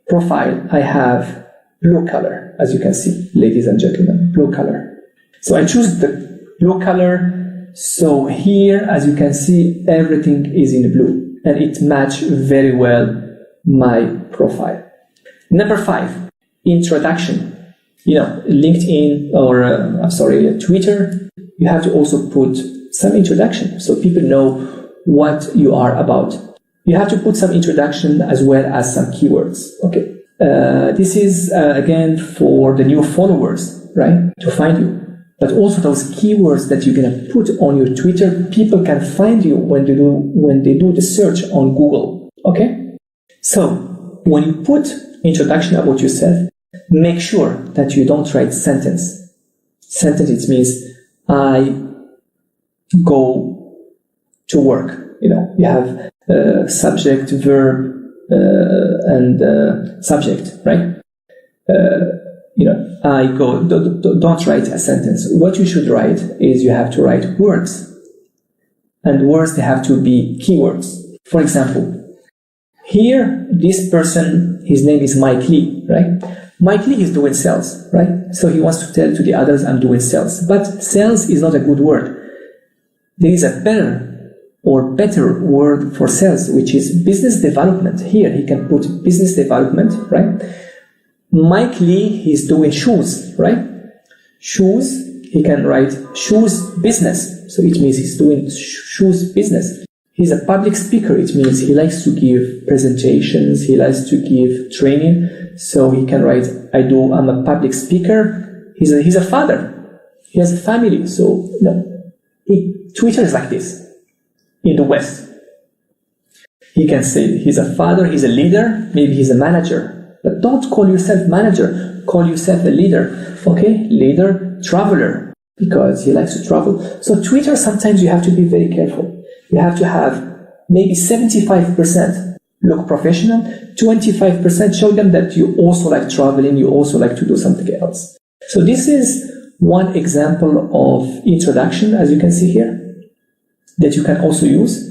profile, I have blue color, as you can see, ladies and gentlemen, blue color. So I choose the blue color. So here, as you can see, everything is in blue, and it matches very well my profile. Number 5, introduction. LinkedIn or Twitter, you have to also put some introduction so people know what you are about. You have to put some introduction as well as some keywords. Okay. This is again for the new followers, right, to find you. But also those keywords that you're gonna put on your Twitter, people can find you when they do the search on Google. Okay. So when you put introduction about yourself, make sure that you don't write sentence. Sentence, it means I go to work. You have subject, verb, and subject, right? I go. Don't write a sentence. What you should write is you have to write words, and words, they have to be keywords. For example, here this person, his name is Mike Lee, right? Mike Lee is doing sales, right? So he wants to tell to the others, I'm doing sales. But sales is not a good word. There is a better word for sales, which is business development. Here he can put business development, right? Mike Lee, he's doing shoes, right? Shoes, he can write shoes business. So it means he's doing shoes business. He's a public speaker. It means he likes to give presentations. He likes to give training. So he can write, I'm a public speaker. He's a father. He has a family. So Twitter is like this in the West. He can say he's a father, he's a leader, maybe he's a manager. But don't call yourself manager. Call yourself a leader. Okay? Leader, traveler, because he likes to travel. So Twitter, sometimes you have to be very careful. You have to have maybe 75% look professional, 25% show them that you also like traveling, you also like to do something else. So this is one example of introduction, as you can see here, that you can also use.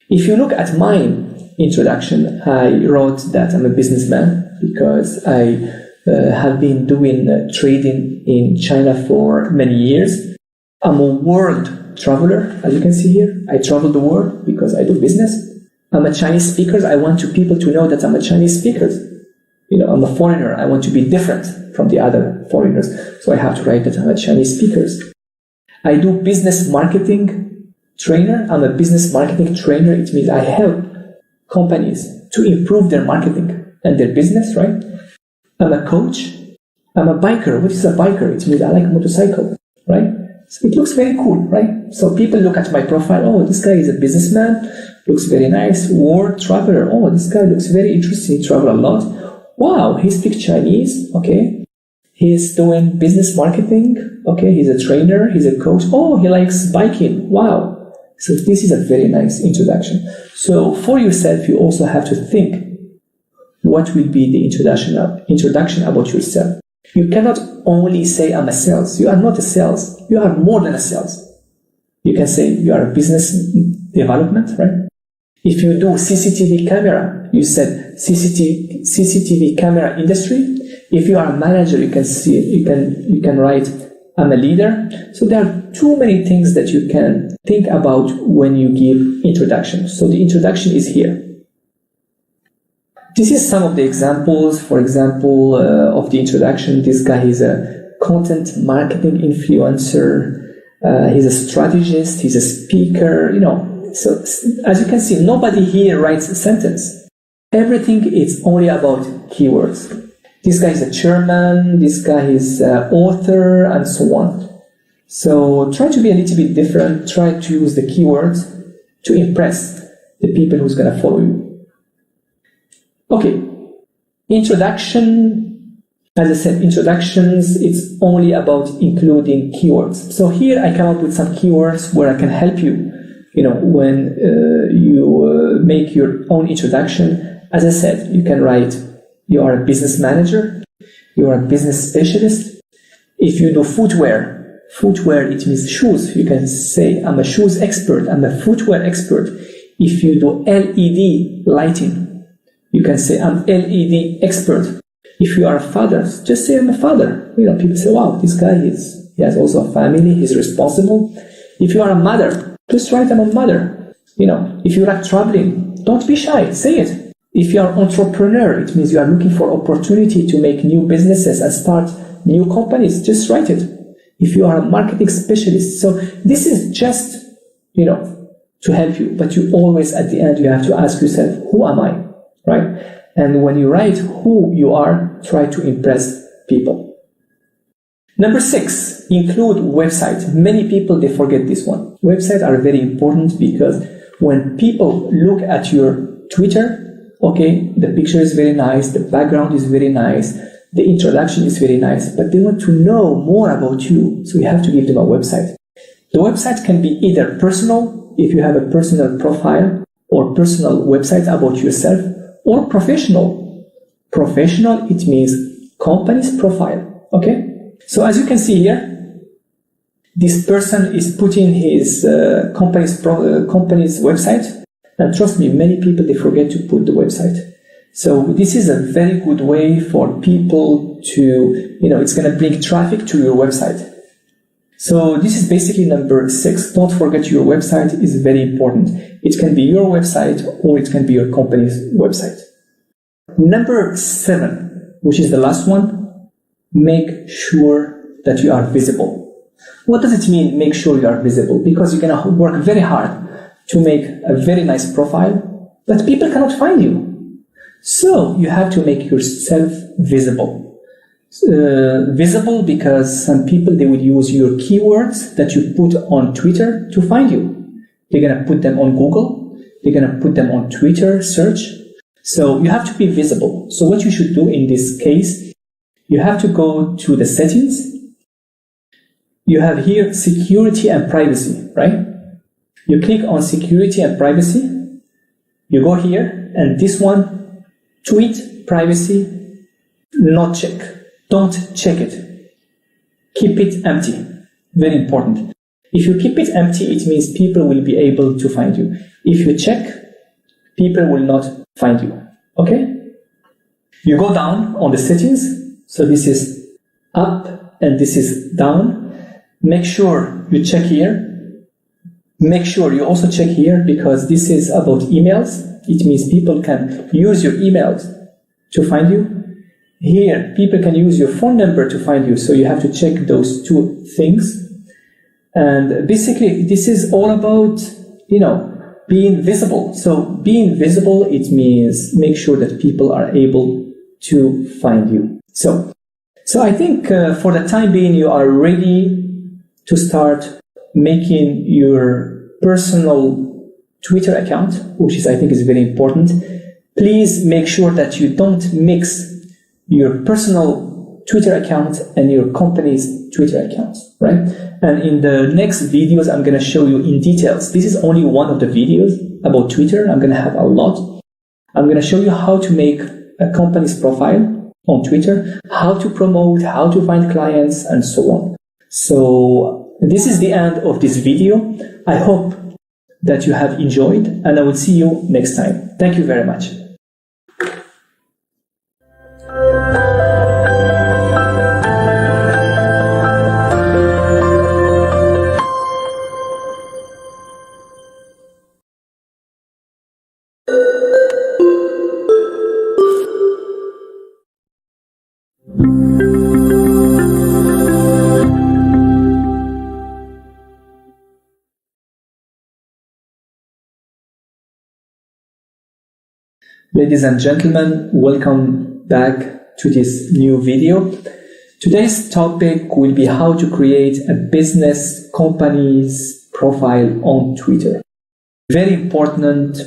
If you look at my introduction, I wrote that I'm a businessman because I have been doing trading in China for many years. I'm a world traveler, as you can see here. I travel the world because I do business. I'm a Chinese speaker. I want people to know that I'm a Chinese speaker. I'm a foreigner. I want to be different from the other foreigners. So I have to write that I'm a Chinese speaker. I do business marketing trainer. I'm a business marketing trainer. It means I help companies to improve their marketing and their business, right? I'm a coach. I'm a biker. What is a biker? It means I like a motorcycle, right? So it looks very cool, right? So people look at my profile. Oh, this guy is a businessman. Looks very nice. World traveler. Oh, this guy looks very interesting. Travel a lot. Wow, he speaks Chinese. Okay. He's doing business marketing. Okay. He's a trainer. He's a coach. Oh, he likes biking. Wow. So this is a very nice introduction. So for yourself, you also have to think what will be the introduction about yourself. You cannot only say I'm a sales. You are not a sales. You are more than a sales. You can say you are a business development, right? If you do CCTV camera, you said CCTV camera industry. If you are a manager, you can write I'm a leader. So there are too many things that you can think about when you give introduction. So the introduction is here. This is some of the examples, for example, of the introduction. This guy is a content marketing influencer. He's a strategist. He's a speaker, So as you can see, nobody here writes a sentence. Everything is only about keywords. This guy is a chairman. This guy is an author, and so on. So try to be a little bit different. Try to use the keywords to impress the people who's going to follow you. Okay, introduction, as I said, introductions, it's only about including keywords. So here I come up with some keywords where I can help you, when you make your own introduction. As I said, you can write, you are a business manager, you are a business specialist. If you do footwear, it means shoes. You can say, I'm a shoes expert, I'm a footwear expert. If you do LED lighting, you can say, I'm LED expert. If you are a father, just say, I'm a father. People say, wow, this guy he has also a family, he's responsible. If you are a mother, just write, I'm a mother. If you like traveling, don't be shy, say it. If you are an entrepreneur, it means you are looking for opportunity to make new businesses and start new companies, just write it. If you are a marketing specialist, so this is just, to help you. But you always, at the end, you have to ask yourself, who am I? Right? And when you write who you are, try to impress people. Number 6, include website. Many people, they forget this one. Websites are very important because when people look at your Twitter, okay, the picture is very nice, the background is very nice, the introduction is very nice, but they want to know more about you. So you have to give them a website. The website can be either personal, if you have a personal profile, or personal website about yourself, or professional. Professional, it means company's profile. Okay? So as you can see here, this person is putting his company's website. And trust me, many people, they forget to put the website. So this is a very good way for people to, it's going to bring traffic to your website. So this is basically number 6. Don't forget your website is very important. It can be your website or it can be your company's website. Number 7, which is the last one, make sure that you are visible. What does it mean, make sure you are visible? Because you're going to work very hard to make a very nice profile, but people cannot find you. So you have to make yourself visible. Visible because some people, they will use your keywords that you put on Twitter to find you. They're going to put them on Google. They're going to put them on Twitter search. So you have to be visible. So what you should do in this case, you have to go to the settings. You have here security and privacy, right? You click on security and privacy. You go here and this one, tweet privacy, not check. Don't check it. Keep it empty. Very important. If you keep it empty, it means people will be able to find you. If you check, people will not find you. Okay? You go down on the settings. So this is up and this is down. Make sure you check here. Make sure you also check here because this is about emails. It means people can use your emails to find you. Here, people can use your phone number to find you, so you have to check those 2 things. And basically, this is all about, being visible. So being visible, it means make sure that people are able to find you. So I think for the time being, you are ready to start making your personal Twitter account, which is, I think, is very important. Please make sure that you don't mix your personal Twitter account and your company's Twitter account, right? And in the next videos, I'm going to show you in details. This is only one of the videos about Twitter. I'm going to have a lot. I'm going to show you how to make a company's profile on Twitter, how to promote, how to find clients, and so on. So this is the end of this video. I hope that you have enjoyed, and I will see you next time. Thank you very much. Ladies and gentlemen, welcome back to this new video. Today's topic will be how to create a business company's profile on Twitter. Very important,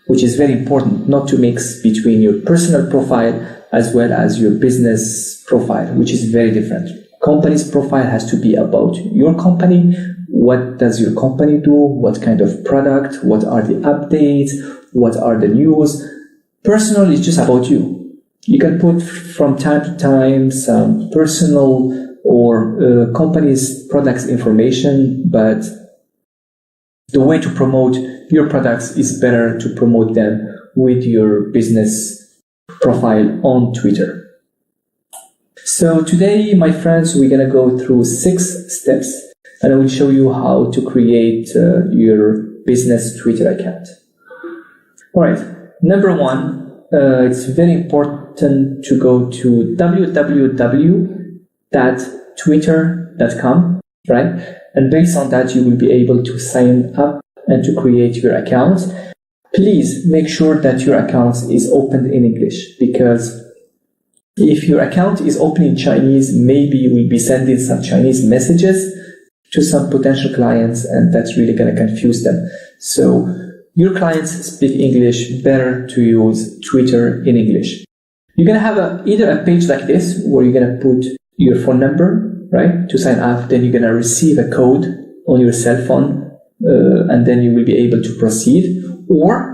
which is very important, not to mix between your personal profile as well as your business profile, which is very different. Company's profile has to be about your company. What does your company do? What kind of product? What are the updates? What are the news? Personal is just about you. You can put from time to time some personal or company's products information, but the way to promote your products is better to promote them with your business profile on Twitter. So today, my friends, we're going to go through 6 steps, and I will show you how to create your business Twitter account. All right. Number 1, it's very important to go to www.twitter.com, right? And based on that, you will be able to sign up and to create your account. Please make sure that your account is opened in English, because if your account is open in Chinese, maybe you will be sending some Chinese messages to some potential clients, and that's really going to confuse them. So your clients speak English, better to use Twitter in English. You're going to have either a page like this where you're going to put your phone number, right, to sign up. Then you're going to receive a code on your cell phone, and then you will be able to proceed. Or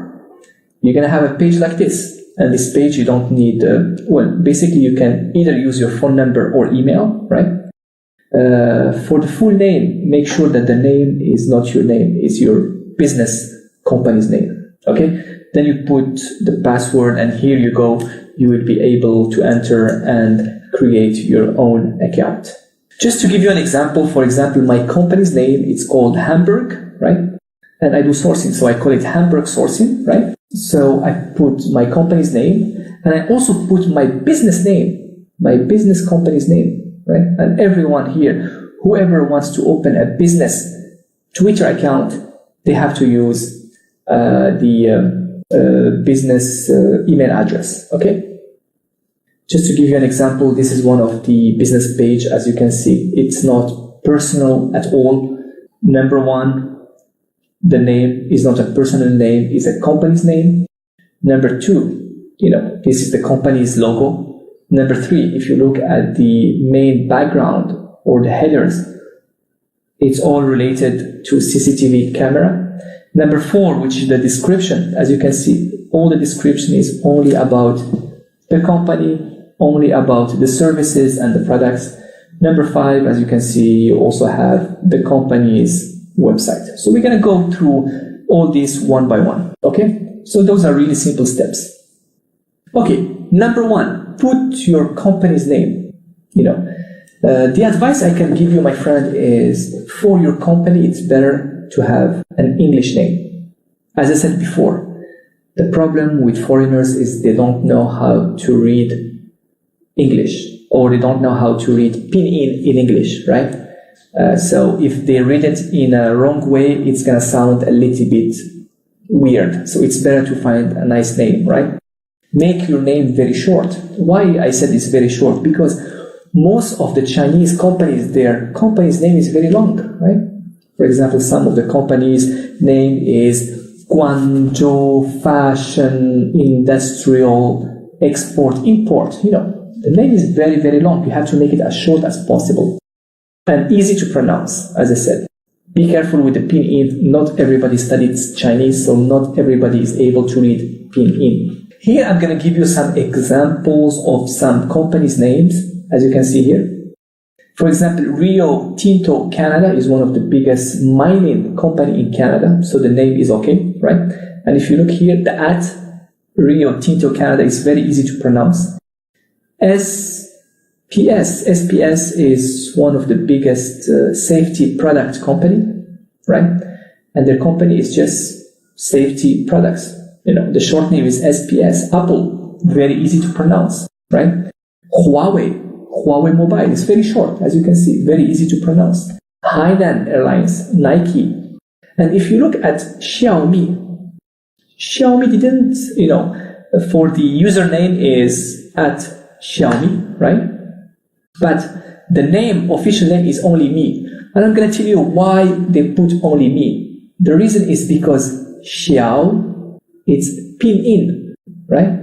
you're going to have a page like this. And this page you don't need, basically you can either use your phone number or email, right? For the full name, make sure that the name is not your name, it's your business company's name, okay? Then you put the password, and here you go. You will be able to enter and create your own account. Just to give you an example, for example, my company's name, it's called Hamburg, right? And I do sourcing, so I call it Hamburg Sourcing, right? So I put my company's name, and I also put my business name, my business company's name, right? And everyone here, whoever wants to open a business Twitter account, they have to use the business email address, okay? Just to give you an example, this is one of the business page. As you can see, it's not personal at all. Number 1, the name is not a personal name, it's a company's name. Number 2, this is the company's logo. Number 3, if you look at the main background or the headers, it's all related to CCTV camera. Number 4, which is the description. As you can see, all the description is only about the company, only about the services and the products. Number 5, as you can see, you also have the company's website. So we're going to go through all these one by one, okay? So those are really simple steps. Okay, number 1, put your company's name. The advice I can give you, my friend, is for your company, it's better to have an English name. As I said before, the problem with foreigners is they don't know how to read English, or they don't know how to read pinyin in English, right? So if they read it in a wrong way, it's going to sound a little bit weird. So it's better to find a nice name, right? Make your name very short. Why I said it's very short? Because most of the Chinese companies, their company's name is very long, right? For example, some of the companies' name is Guangzhou Fashion Industrial Export Import. The name is very, very long. You have to make it as short as possible and easy to pronounce, as I said. Be careful with the pinyin. Not everybody studies Chinese, so not everybody is able to read pinyin. Here, I'm going to give you some examples of some companies' names, as you can see here. For example, Rio Tinto Canada is one of the biggest mining company in Canada, so the name is okay, right? And if you look here, the at Rio Tinto Canada is very easy to pronounce. SPS is one of the biggest safety product company, right? And their company is just safety products. The short name is SPS. Apple, very easy to pronounce, right? Huawei Mobile is very short, as you can see, very easy to pronounce. Hainan Airlines, Nike. And if you look at Xiaomi didn't, for the username is at Xiaomi, right? But the official name is only me. And I'm going to tell you why they put only me. The reason is because Xiao, it's pinyin, right?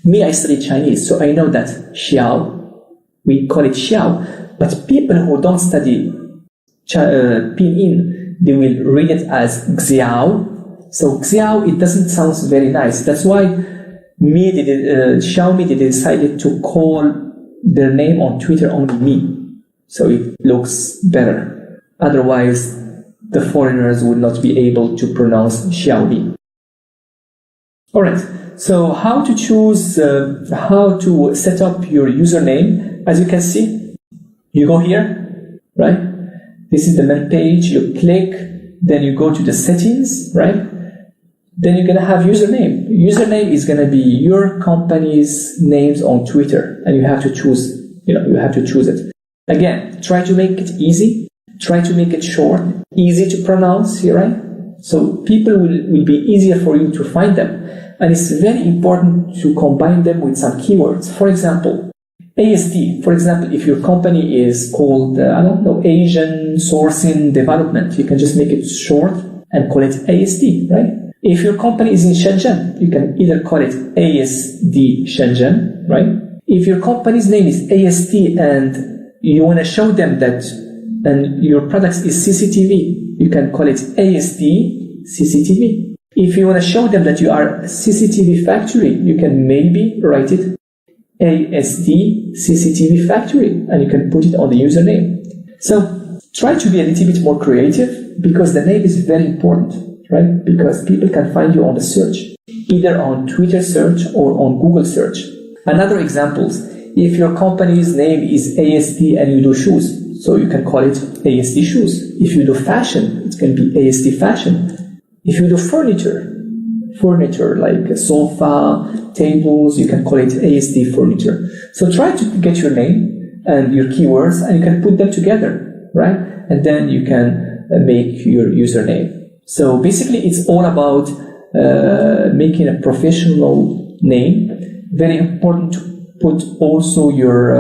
Me, I study Chinese, so I know that Xiao, we call it Xiao. But people who don't study pinyin, they will read it as Xiao. So Xiao, it doesn't sound very nice. That's why Xiaomi, they decided to call their name on Twitter only me. So it looks better. Otherwise, the foreigners would not be able to pronounce Xiaomi. Alright, so how to choose, how to set up your username. As you can see, you go here, right? This is the main page. You click, then you go to the settings, right? Then you're going to have username. Username is going to be your company's names on Twitter, and you have to choose, you have to choose it. Again, try to make it easy. Try to make it short, easy to pronounce here, right? So people will be easier for you to find them. And it's very important to combine them with some keywords. For example, ASD. For example, if your company is called, Asian Sourcing Development, you can just make it short and call it ASD, right? If your company is in Shenzhen, you can either call it ASD Shenzhen, right? If your company's name is ASD and you want to show them that and your product is CCTV, you can call it ASD CCTV. If you want to show them that you are a CCTV factory, you can maybe write it ASD CCTV factory, and you can put it on the username. So try to be a little bit more creative, because the name is very important, right? Because people can find you on the search, either on Twitter search or on Google search. Another example, if your company's name is ASD and you do shoes, so you can call it ASD shoes. If you do fashion, it can be ASD fashion. If you do furniture like a sofa, tables, you can call it ASD furniture. So try to get your name and your keywords, and you can put them together, right? And then you can make your username. So basically, it's all about making a professional name. Very important to put also your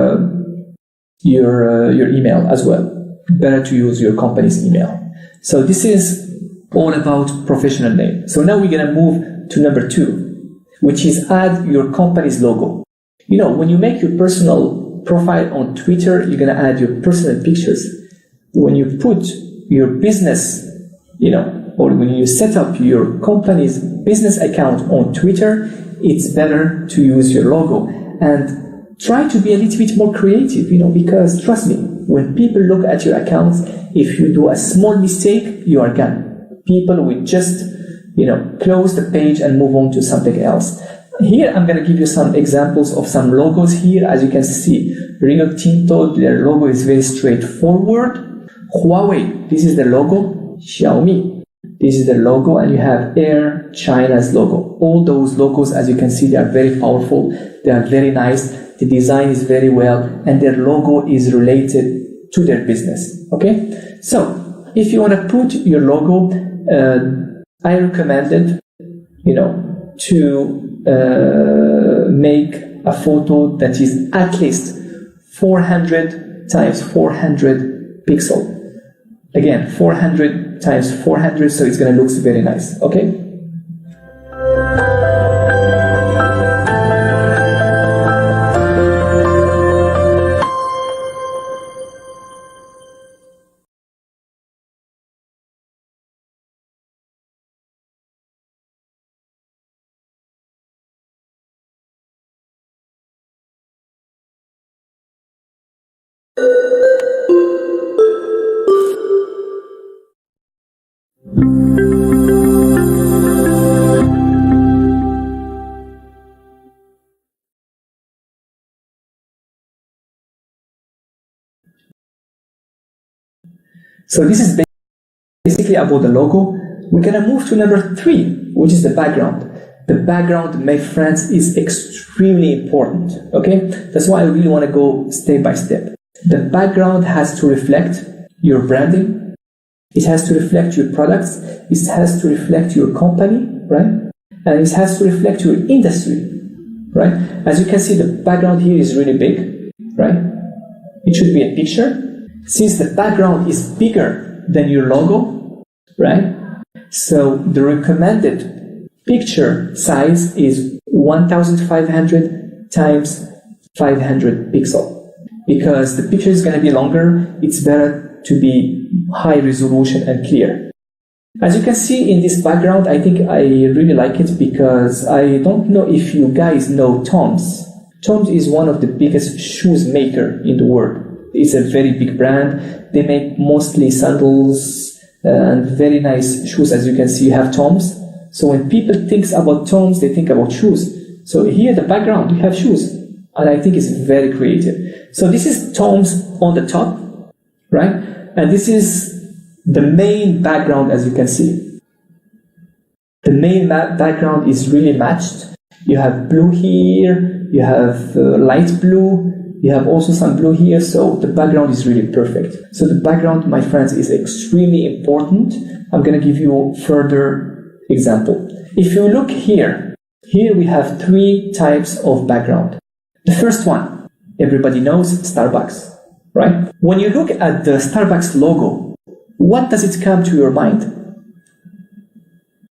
email as well. Better to use your company's email. So this is all about professional name. So now we're going to move to number 2, which is add your company's logo. When you make your personal profile on Twitter, you're going to add your personal pictures. When you put your business, or when you set up your company's business account on Twitter, it's better to use your logo. And try to be a little bit more creative, because trust me, when people look at your accounts, if you do a small mistake, you are gone. People will just, close the page and move on to something else. Here, I'm going to give you some examples of some logos here. As you can see, Rio Tinto, their logo is very straightforward. Huawei, this is the logo. Xiaomi, this is the logo, and you have Air China's logo. All those logos, as you can see, they are very powerful. They are very nice. The design is very well, and their logo is related to their business. Okay? So, if you want to put your logo, I recommend it to make a photo that is at least 400 times 400 pixel. Again, 400 times 400, so it's going to look very nice, okay? So this is basically about the logo. We're going to move to number 3, which is the background. The background, my friends, is extremely important, okay? That's why I really want to go step by step. The background has to reflect your branding. It has to reflect your products. It has to reflect your company, right? And it has to reflect your industry, right? As you can see, the background here is really big, right? It should be a picture. Since the background is bigger than your logo, right? So the recommended picture size is 1500 times 500 pixel. Because the picture is going to be longer, it's better to be high resolution and clear. As you can see in this background, I think I really like it because I don't know if you guys know Tom's. Tom's is one of the biggest shoes maker in the world. It's a very big brand. They make mostly sandals and very nice shoes. As you can see, you have Tom's. So when people think about Tom's, they think about shoes. So here, the background, you have shoes. And I think it's very creative. So this is Tom's on the top, right? And this is the main background, as you can see. The main background is really matched. You have blue here, you have light blue, you have also some blue here, so the background is really perfect. So the background, my friends, is extremely important. I'm going to give you a further example. If you look here we have 3 types of background. The first one, everybody knows, Starbucks, right? When you look at the Starbucks logo, what does it come to your mind?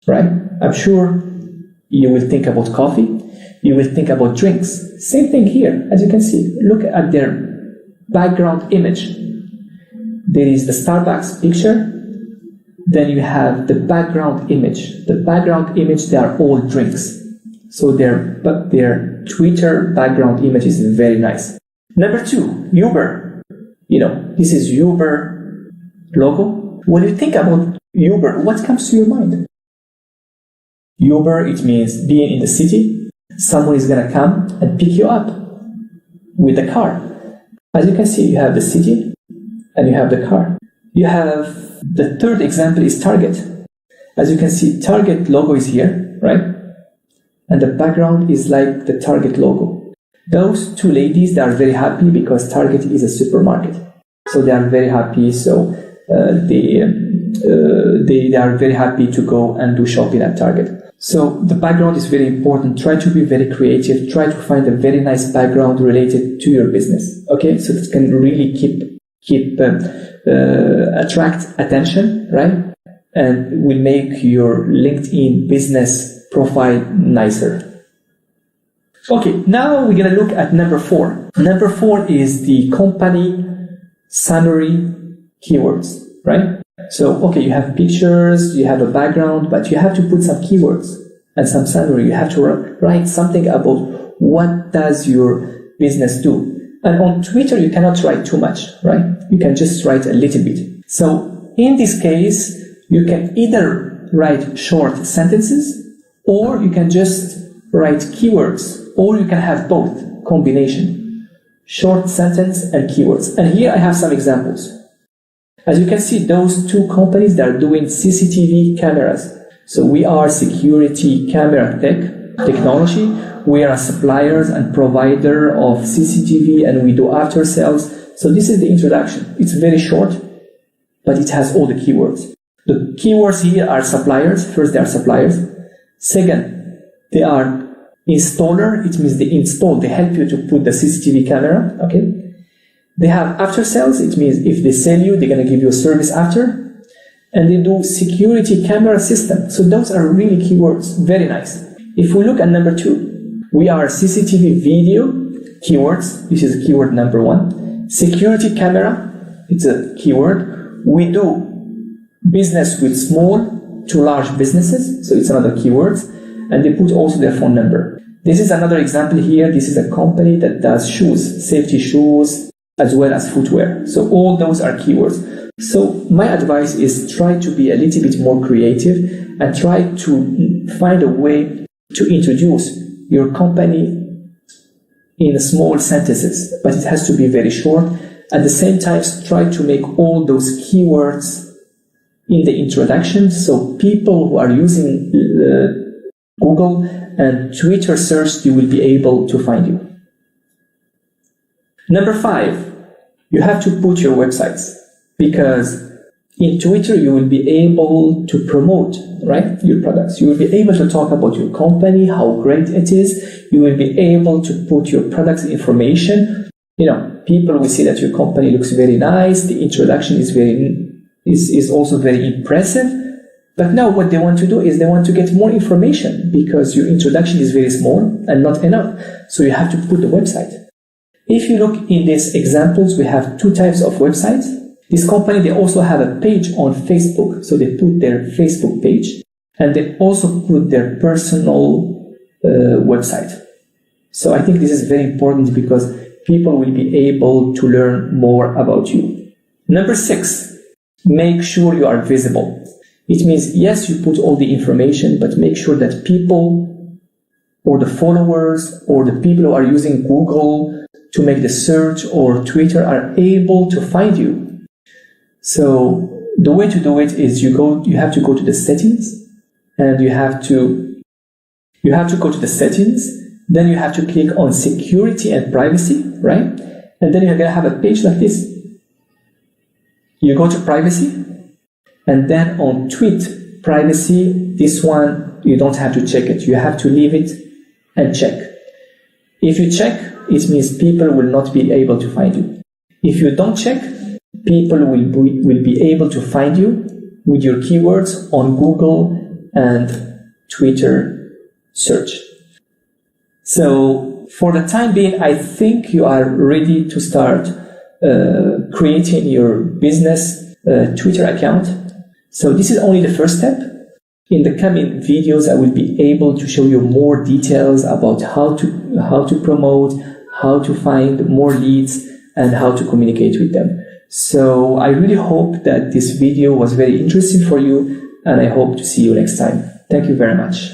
Right? I'm sure you will think about coffee. You will think about drinks. Same thing here, as you can see. Look at their background image. There is the Starbucks picture. Then you have the background image. The background image, they are all drinks. So their Twitter background image is very nice. Number 2, Uber. This is Uber logo. When you think about Uber, what comes to your mind? Uber, it means being in the city. Someone is going to come and pick you up with a car. As you can see, you have the city and you have the car. You have the third example is Target. As you can see, Target logo is here, right? And the background is like the Target logo. Those 2 ladies, they are very happy because Target is a supermarket. So they are very happy. So they are very happy to go and do shopping at Target. So the background is very important. Try to be very creative. Try to find a very nice background related to your business. Okay, so it can really attract attention, right? And will make your LinkedIn business profile nicer. Okay, now we're gonna look at number 4. Number 4 is the company summary keywords, right? So, okay, you have pictures, you have a background, but you have to put some keywords and some summary. You have to write something about what does your business do. And on Twitter, you cannot write too much, right? You can just write a little bit. So in this case, you can either write short sentences or you can just write keywords, or you can have both combination, short sentence and keywords. And here I have some examples. As you can see, those 2 companies that are doing CCTV cameras. So we are security camera technology. We are suppliers and provider of CCTV and we do after sales. So this is the introduction. It's very short, but it has all the keywords. The keywords here are suppliers. First, they are suppliers. Second, they are installer. It means they help you to put the CCTV camera. Okay. They have after sales. It means if they sell you, they're going to give you a service after. And they do security camera system. So those are really keywords. Very nice. If we look at number 2, we are CCTV video keywords. This is keyword number 1. Security camera. It's a keyword. We do business with small to large businesses. So it's another keyword. And they put also their phone number. This is another example here. This is a company that does shoes, safety shoes, as well as footwear. So all those are keywords. So my advice is try to be a little bit more creative and try to find a way to introduce your company in small sentences, but it has to be very short. At the same time, try to make all those keywords in the introduction so people who are using Google and Twitter search, you will be able to find you. Number 5, you have to put your websites. Because in Twitter, you will be able to promote, right, your products. You will be able to talk about your company, how great it is. You will be able to put your products information. People will see that your company looks very nice. The introduction is also very impressive. But now what they want to do is they want to get more information because your introduction is very small and not enough. So you have to put the website. If you look in these examples, we have 2 types of websites. This company, they also have a page on Facebook. So they put their Facebook page and they also put their personal website. So I think this is very important because people will be able to learn more about you. Number 6, make sure you are visible. It means, yes, you put all the information, but make sure that people or the followers or the people who are using Google to make the search or Twitter are able to find you. So the way to do it is you have to go to the settings and you have to go to the settings. Then you have to click on security and privacy, right? And then you're going to have a page like this. You go to privacy and then on tweet privacy, this one, you don't have to check it. You have to leave it and check. If you check, it means people will not be able to find you. If you don't check, people will be able to find you with your keywords on Google and Twitter search. So for the time being, I think you are ready to start creating your business Twitter account. So this is only the first step. In the coming videos, I will be able to show you more details about how to promote, how to find more leads, and how to communicate with them. So I really hope that this video was very interesting for you, and I hope to see you next time. Thank you very much.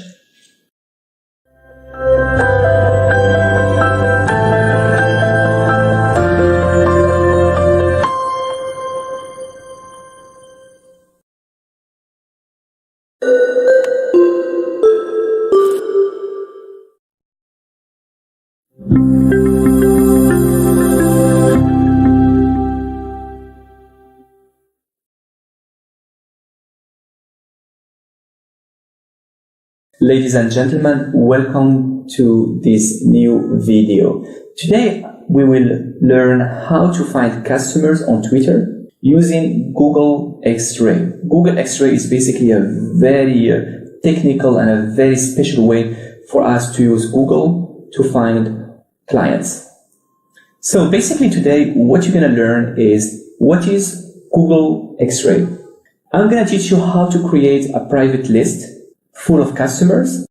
Ladies and gentlemen, welcome to this new video. Today we will learn how to find customers on Twitter using Google X-Ray. Google X-Ray is basically a very technical and a very special way for us to use Google to find clients. So basically today what you're going to learn is what is Google X-Ray. I'm going to teach you how to create a private list full of customers.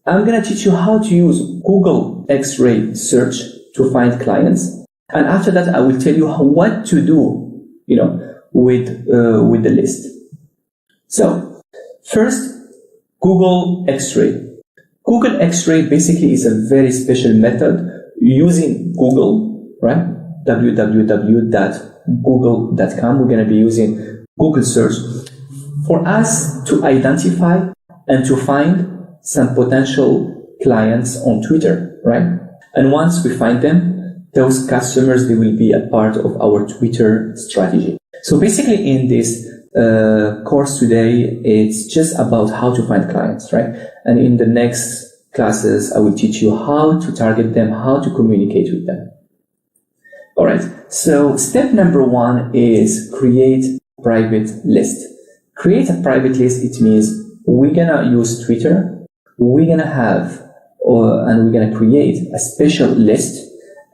I'm going to teach you how to use Google X-Ray search to find clients. And after that, I will tell you what to do, with the list. So first, Google X-Ray. Google X-Ray basically is a very special method using Google, right? www.google.com. We're going to be using Google search for us to identify and to find some potential clients on Twitter, right? And once we find them, those customers, they will be a part of our Twitter strategy. So basically in this course today, it's just about how to find clients, right? And in the next classes, I will teach you how to target them, how to communicate with them. All right. So step number 1 is create a private list. Create a private list. It means we're gonna use Twitter. We're gonna have, and we're gonna create a special list.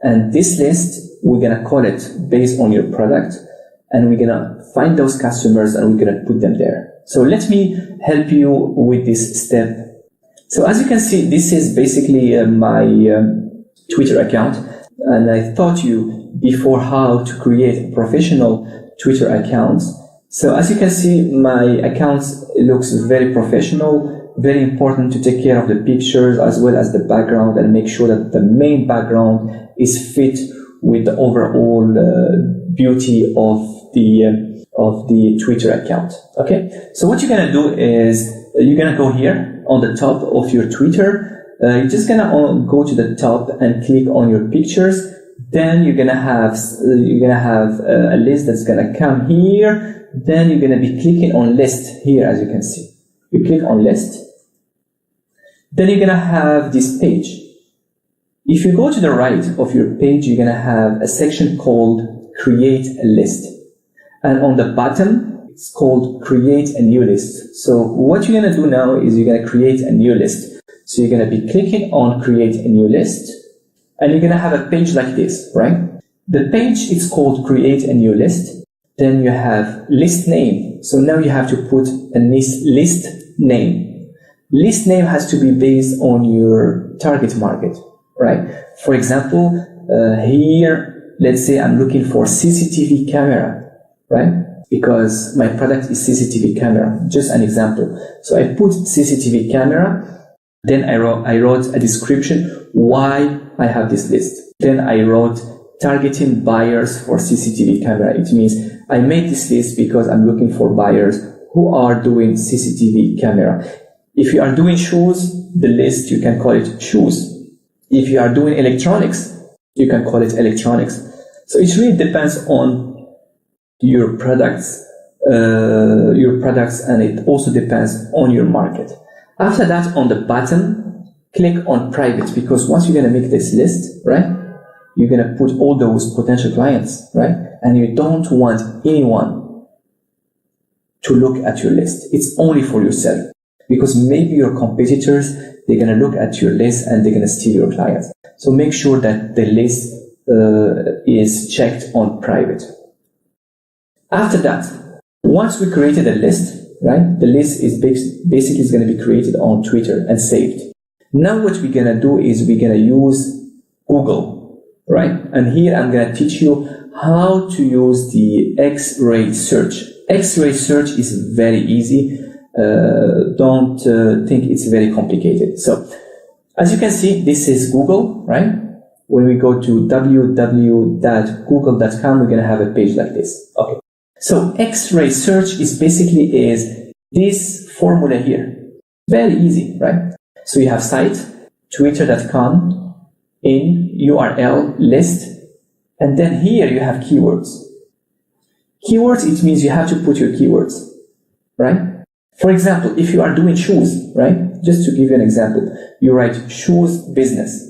And this list, we're gonna call it based on your product. And we're gonna find those customers and we're gonna put them there. So let me help you with this step. So as you can see, this is basically my Twitter account. And I taught you before how to create a professional Twitter account. So as you can see, my account looks very professional, very important to take care of the pictures as well as the background and make sure that the main background is fit with the overall beauty of the Twitter account. Okay, so what you're gonna do is you're gonna go here on the top of your Twitter. You're just gonna go to the top and click on your pictures. Then you're gonna have a list that's gonna come here. Then you're gonna be clicking on list here, as you can see. You click on list. Then you're gonna have this page. If you go to the right of your page, you're gonna have a section called create a list. And on the bottom, it's called create a new list. So what you're gonna do now is you're gonna create a new list. So you're gonna be clicking on create a new list. And you're gonna have a page like this, right? The page is called create a new list. Then you have list name. So now you have to put a list name. List name has to be based on your target market, right? For example, here, let's say I'm looking for CCTV camera, right? Because my product is CCTV camera, just an example. So I put CCTV camera. Then I wrote a description why I have this list. Then I wrote targeting buyers for CCTV camera. It means I made this list because I'm looking for buyers who are doing CCTV camera. If you are doing shoes, the list, you can call it shoes. If you are doing electronics, you can call it electronics. So it really depends on your products, and it also depends on your market. After that, on the bottom, click on private, because once you're going to make this list, right, you're going to put all those potential clients, right? And you don't want anyone to look at your list. It's only for yourself, because maybe your competitors, they're going to look at your list and they're going to steal your clients. So make sure that the list is checked on private. After that, once we created a list, right, the list is basically is going to be created on Twitter and saved. Now what we're going to do is we're going to use Google, right? And here I'm going to teach you how to use the X-ray search. X-ray search is very easy. Don't think it's very complicated. So as you can see, this is Google, right? When we go to www.google.com, we're going to have a page like this. Okay. So X-ray search is basically this formula here. Very easy, right? So you have site, twitter.com, in URL list, and then here you have keywords. Keywords, it means you have to put your keywords, right? For example, if you are doing shoes, right? Just to give you an example, you write shoes business,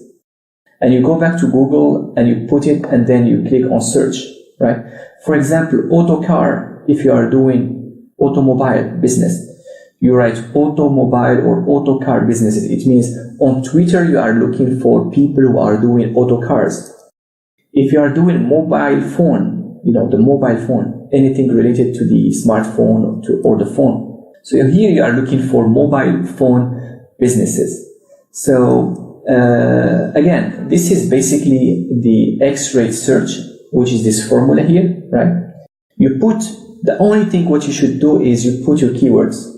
and you go back to Google and you put it, and then you click on search, right? For example, auto car, if you are doing automobile business, you write automobile or auto car businesses. It means on Twitter, you are looking for people who are doing auto cars. If you are doing mobile phone, the mobile phone, anything related to the smartphone or the phone. So here you are looking for mobile phone businesses. So again, this is basically the X-ray search, which is this formula here, right? The only thing what you should do is you put your keywords.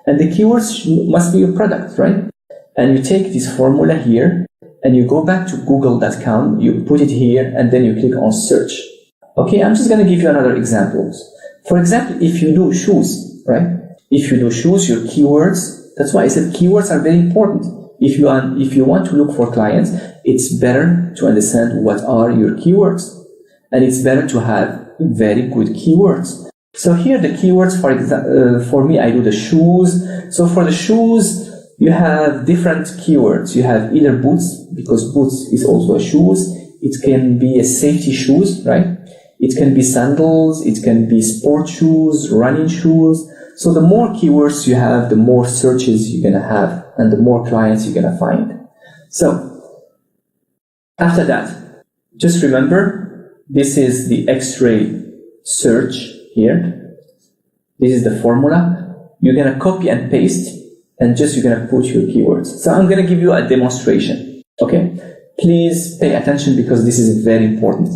And the keywords must be your product, right? And you take this formula here and you go back to google.com, you put it here, and then you click on search. Okay, I'm just going to give you another example. For example, if you do shoes, right? If you do shoes, your keywords, that's why I said keywords are very important. If you want to look for clients, it's better to understand what are your keywords. And it's better to have very good keywords. So here the keywords, for me, I do the shoes. So for the shoes, you have different keywords. You have either boots, because boots is also a shoes. It can be a safety shoes, right? It can be sandals. It can be sport shoes, running shoes. So the more keywords you have, the more searches you're going to have and the more clients you're going to find. So after that, just remember, this is the X-ray search here. This is the formula. You're going to copy and paste and just you're going to put your keywords. So I'm going to give you a demonstration. Okay. Please pay attention because this is very important.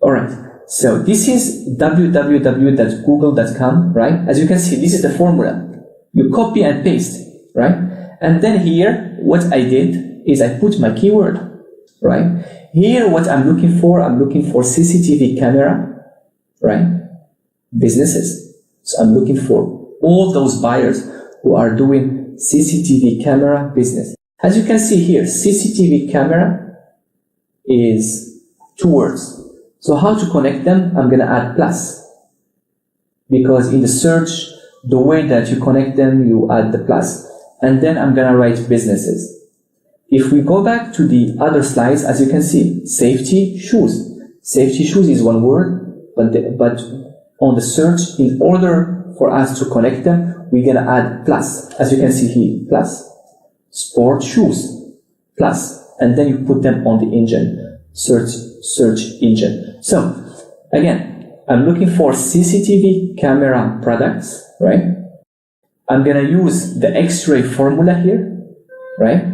All right. So this is www.google.com, right? As you can see, this is the formula. You copy and paste, right? And then here, what I did is I put my keyword, right? Here, what I'm looking for CCTV camera, right? Businesses. So I'm looking for all those buyers who are doing CCTV camera business. As you can see here, CCTV camera is 2 words. So how to connect them? I'm going to add plus. Because in the search, the way that you connect them, you add the plus. And then I'm going to write businesses. If we go back to the other slides, as you can see, safety shoes. Safety shoes is 1 word, but on the search, in order for us to connect them, we're going to add plus. As you can see here, plus. Sport shoes, plus. And then you put them on the engine. Search engine. So again, I'm looking for CCTV camera products, right? I'm going to use the X-ray formula here, right?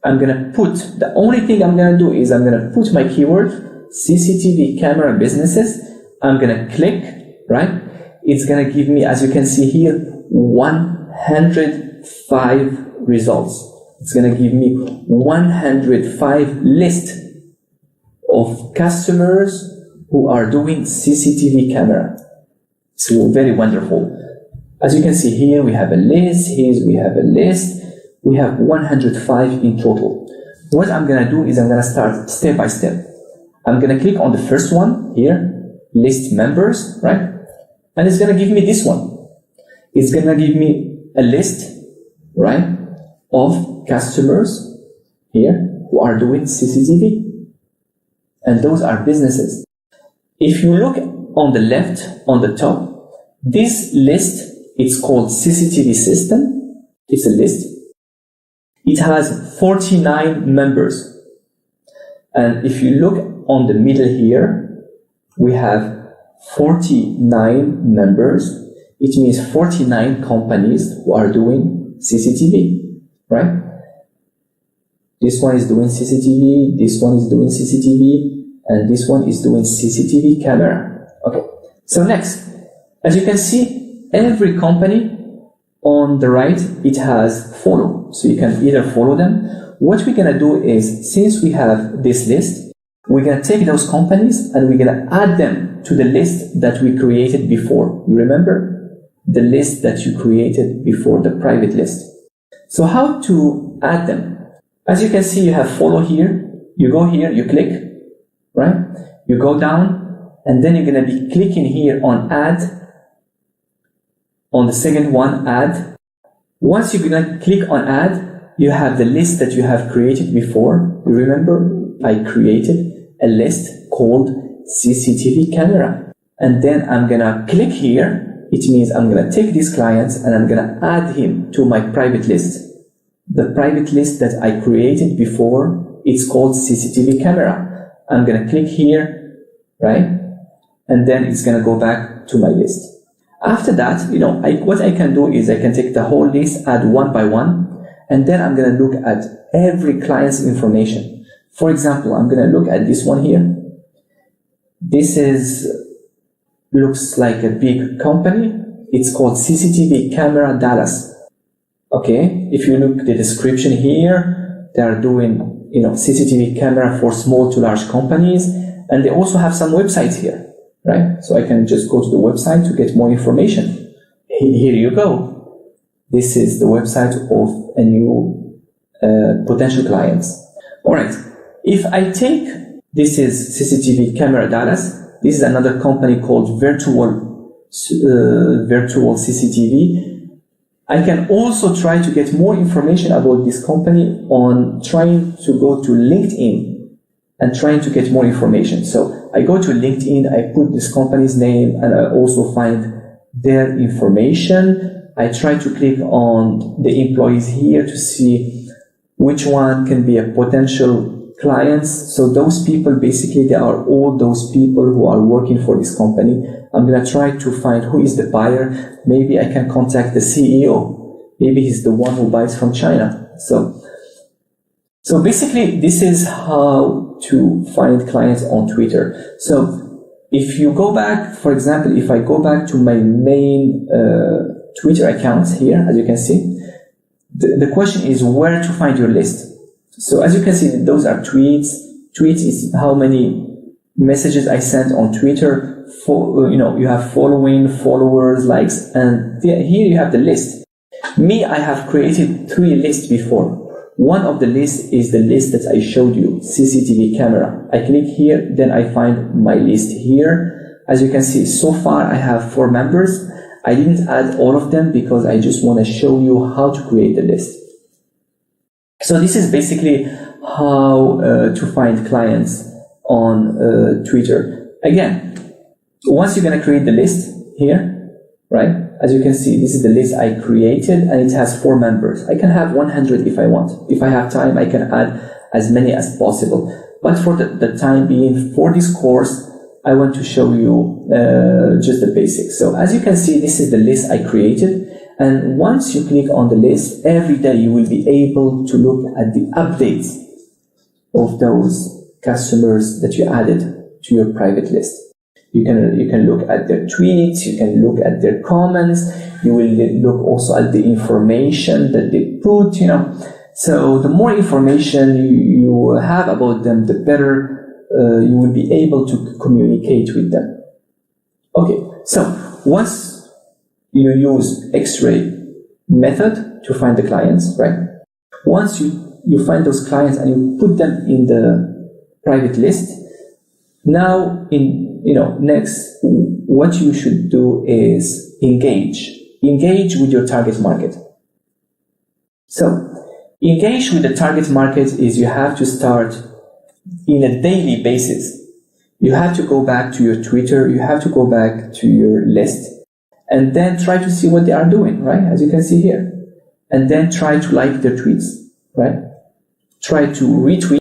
I'm going to put, the only thing I'm going to do is I'm going to put my keyword, CCTV camera businesses. I'm going to click, right? It's going to give me, as you can see here, 105 results. It's going to give me 105 list of customers who are doing CCTV camera. So very wonderful. As you can see here, we have a list. Here we have a list. We have 105 in total. What I'm going to do is I'm going to start step by step. I'm going to click on the first one here, list members, right? And it's going to give me this one. It's going to give me a list, right, of customers here who are doing CCTV. And those are businesses. If you look on the left, on the top, this list, it's called CCTV system. It's a list. It has 49 members. And if you look on the middle here, we have 49 members. It means 49 companies who are doing CCTV, right? This one is doing CCTV, this one is doing CCTV, and this one is doing CCTV camera. Okay. So next, as you can see, every company on the right, it has follow. So you can either follow them. What we're going to do is, since we have this list, we're going to take those companies and we're going to add them to the list that we created before. You remember? The list that you created before, the private list. So how to add them? As you can see, you have follow here. You go here, you click, right? You go down, and then you're going to be clicking here on add. On the second one, add. Once you're going to click on add, you have the list that you have created before. You remember, I created a list called CCTV camera. And then I'm going to click here. It means I'm going to take these clients and I'm going to add him to my private list. The private list that I created before, it's called CCTV camera. I'm going to click here, right? And then it's going to go back to my list. After that, what I can do is I can take the whole list, add one by one, and then I'm going to look at every client's information. For example, I'm going to look at this one here. This looks like a big company. It's called CCTV Camera Dallas. Okay, if you look at the description here, they are doing, CCTV camera for small to large companies, and they also have some websites here, right? So I can just go to the website to get more information. Here you go. This is the website of a new potential clients. All right. If I take, this is CCTV Camera Dallas. This is another company called Virtual virtual CCTV. I can also try to get more information about this company on trying to go to LinkedIn and trying to get more information. So I go to LinkedIn, I put this company's name, and I also find their information. I try to click on the employees here to see which one can be a potential clients. So those people, basically, they are all those people who are working for this company. I'm going to try to find who is the buyer. Maybe I can contact the CEO. Maybe he's the one who buys from China. So basically, this is how to find clients on Twitter. So if you go back, for example, if I go back to my main Twitter accounts here, as you can see, the question is where to find your list. So as you can see, those are tweets. Tweets is how many messages I sent on Twitter. You have following, followers, likes, and here you have the list. Me, I have created 3 lists before. One of the lists is the list that I showed you, CCTV camera. I click here, then I find my list here. As you can see, so far I have 4 members. I didn't add all of them because I just want to show you how to create the list. So this is basically how to find clients on Twitter. Again, once you're going to create the list here, right? As you can see, this is the list I created and it has 4 members. I can have 100 if I want. If I have time, I can add as many as possible. But for the time being, for this course, I want to show you just the basics. So as you can see, this is the list I created. And once you click on the list, every day you will be able to look at the updates of those customers that you added to your private list. You can look at their tweets, you can look at their comments, you will look also at the information that they put, So the more information you have about them, the better you will be able to communicate with them. Okay, so once you use X-ray method to find the clients, right? Once you find those clients and you put them in the private list, now next, what you should do is engage with your target market. So engage with the target market is you have to start in a daily basis. You have to go back to your Twitter, you have to go back to your list, and then try to see what they are doing, right? As you can see here. And then try to like their tweets, right? Try to retweet.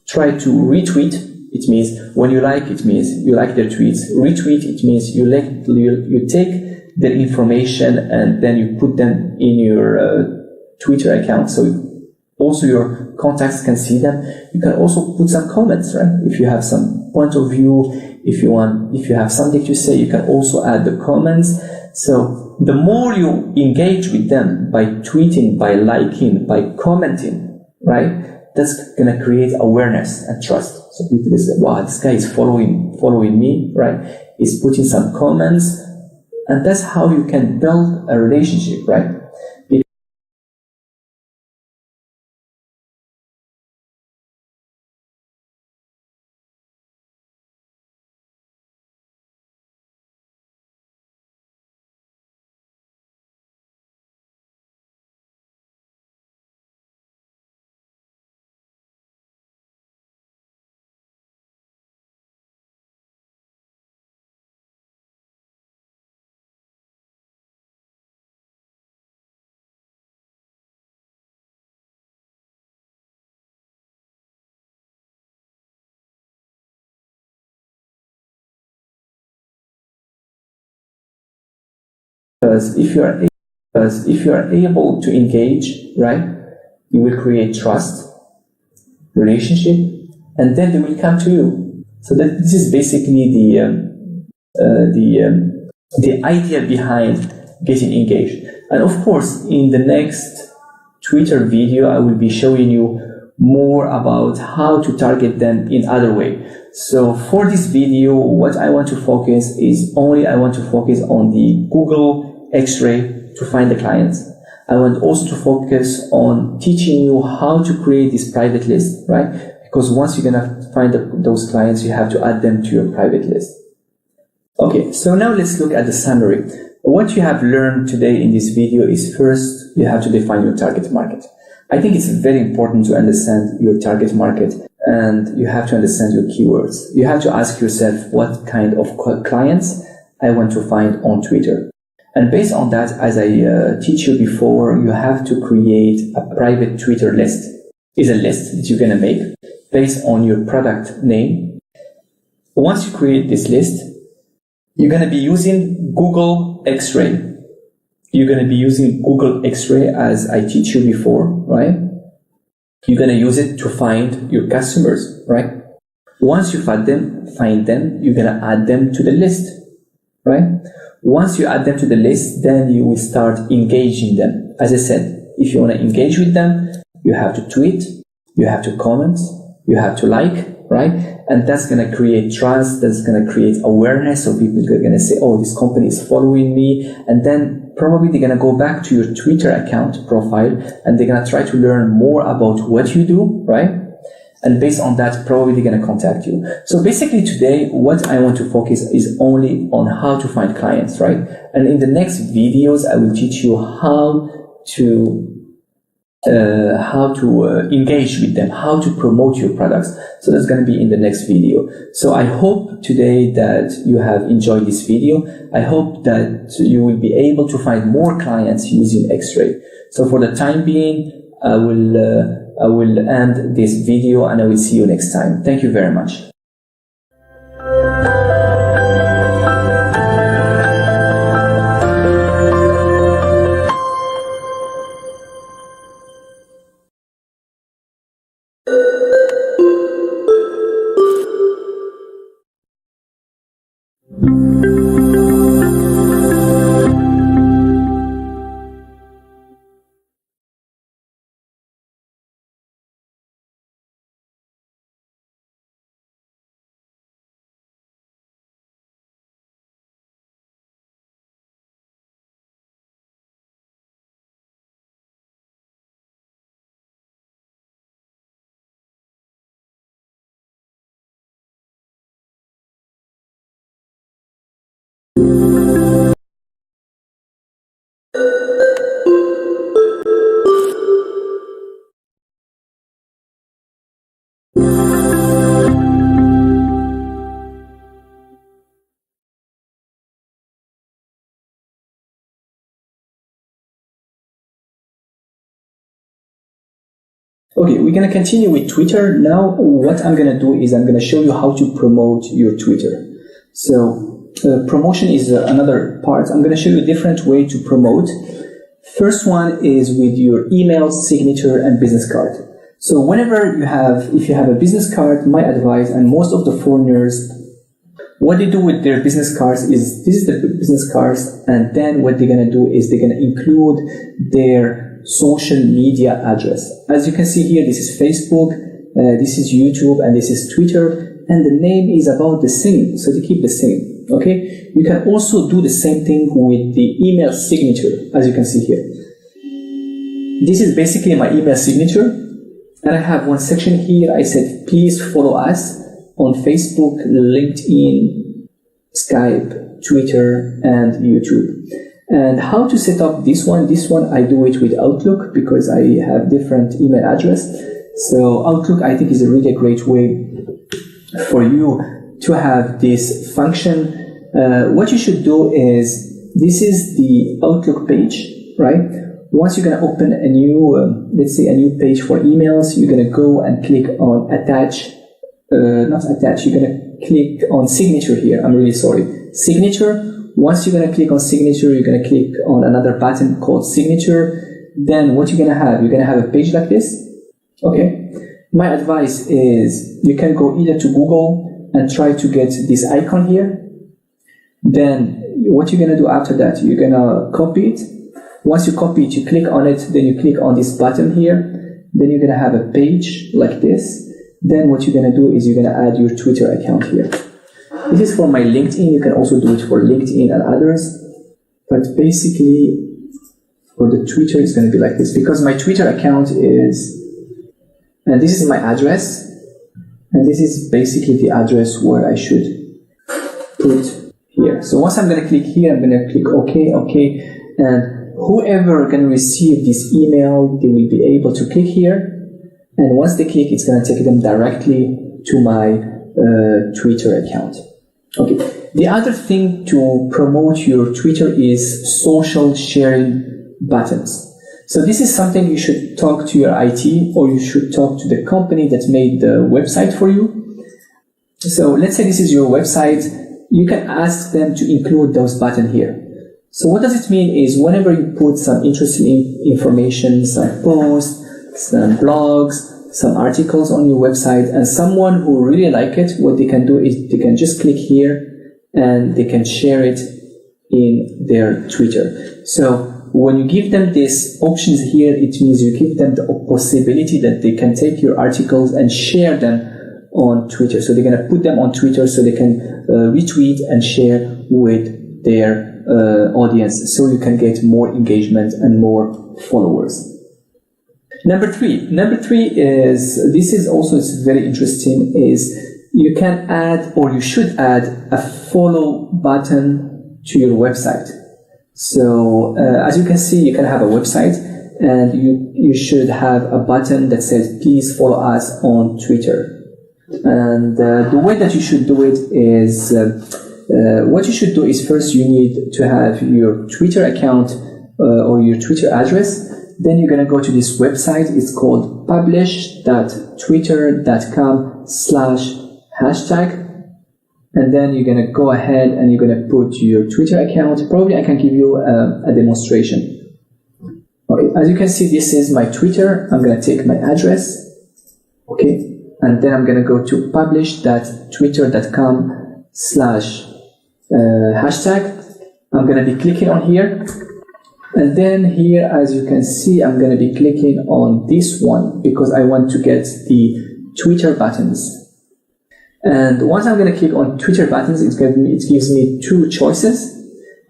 Try to retweet. It means when you like, it means you like their tweets. Retweet, it means you take the information and then you put them in your Twitter account, so also your contacts can see them. You can also put some comments, right? If you have some point of view, if you have something to say, you can also add the comments. So the more you engage with them by tweeting, by liking, by commenting, right? That's going to create awareness and trust. So people say, wow, this guy is following me, right? He's putting some comments. And that's how you can build a relationship, right? Because if you are able to engage, right, you will create trust, relationship, and then they will come to you. So that this is basically the idea behind getting engaged. And of course, in the next Twitter video, I will be showing you more about how to target them in other way. So for this video, what I want to focus is I want to focus on the Google X-ray to find the clients. I want also to focus on teaching you how to create this private list, right? Because once you're going to find those clients, you have to add them to your private list. Okay, so now let's look at the summary. What you have learned today in this video is, first, you have to define your target market. I think it's very important to understand your target market, and you have to understand your keywords. You have to ask yourself what kind of clients I want to find on Twitter. And based on that, as I teach you before, you have to create a private Twitter list. It's a list that you're going to make based on your product name. Once you create this list, you're going to be using Google X-Ray. You're going to be using Google X-Ray as I teach you before, right? You're going to use it to find your customers, right? Once you find them, you're going to add them to the list, right? Once you add them to the list, then you will start engaging them. As I said, if you want to engage with them, you have to tweet, you have to comment, you have to like, right? And that's going to create trust, that's going to create awareness, so people are going to say, oh, this company is following me, and then probably they're going to go back to your Twitter account profile and they're going to try to learn more about what you do, right? And based on that, probably they're going to contact you. So basically today, what I want to focus is only on how to find clients, right? And in the next videos, I will teach you how to engage with them, how to promote your products. So that's going to be in the next video. So I hope today that you have enjoyed this video. I hope that you will be able to find more clients using X-Ray. So for the time being, I will end this video and I will see you next time. Thank you very much. Okay, we're going to continue with Twitter. Now, what I'm going to do is I'm going to show you how to promote your Twitter. So, promotion is another part. I'm going to show you a different way to promote. First one is with your email, signature, and business card. So whenever if you have a business card, my advice, and most of the foreigners, what they do with their business cards is, this is the business cards, and then what they're going to do is they're going to include their social media address. As you can see here, this is Facebook, this is YouTube, and this is Twitter, and the name is about the same, so they keep the same, okay? You can also do the same thing with the email signature, as you can see here. This is basically my email signature, and I have one section here. I said, please follow us on Facebook, LinkedIn, Skype, Twitter, and YouTube. And how to set up this one? This one, I do it with Outlook because I have different email address. So Outlook, I think, is a really great way for you to have this function. What you should do is, this is the Outlook page, right? Once you're going to open a new, let's say a new page for emails, you're going to go and click on attach, not attach, you're going to click on signature here. I'm really sorry. Signature. Once you're going to click on signature, you're going to click on another button called signature. Then what you're going to have, you're going to have a page like this. Okay. My advice is you can go either to Google and try to get this icon here. Then what you're going to do after that, you're going to copy it. Once you copy it, you click on it, then you click on this button here. Then you're going to have a page like this. Then what you're going to do is you're going to add your Twitter account here. This is for my LinkedIn. You can also do it for LinkedIn and others. But basically, For the Twitter, it's going to be like this, because my Twitter account is, and this is my address, and this is basically the address where I should put here. So once I'm going to click here, I'm going to click OK, and whoever can receive this email, they will be able to click here, and once they click, it's going to take them directly to my Twitter account. Okay. The other thing to promote your Twitter is social sharing buttons. So this is something you should talk to your IT, or you should talk to the company that made the website for you. So let's say this is your website. You can ask them to include those buttons here. So what does it mean is whenever you put some interesting information, some posts, some blogs, some articles on your website, and someone who really like it, what they can do is they can just click here and they can share it in their Twitter. So when you give them these options here, it means you give them the possibility that they can take your articles and share them on Twitter. So they're going to put them on Twitter so they can retweet and share with their audience, so you can get more engagement and more followers. Number three is, this is also very interesting, is you can add, or you should add, a follow button to your website. So as you can see, you can have a website and you should have a button that says please follow us on Twitter. And the way that you should do it is, what you should do is, first you need to have your Twitter account or your Twitter address. Then you're going to go to this website. It's called publish.twitter.com/hashtag. And then you're going to go ahead and you're going to put your Twitter account. Probably I can give you a demonstration. Okay, as you can see, this is my Twitter. I'm going to take my address. Okay, and then I'm going to go to publish.twitter.com/hashtag. I'm going to be clicking on here. And then here, as you can see, I'm going to be clicking on this one because I want to get the Twitter buttons. And once I'm going to click on Twitter buttons, it gives me two choices.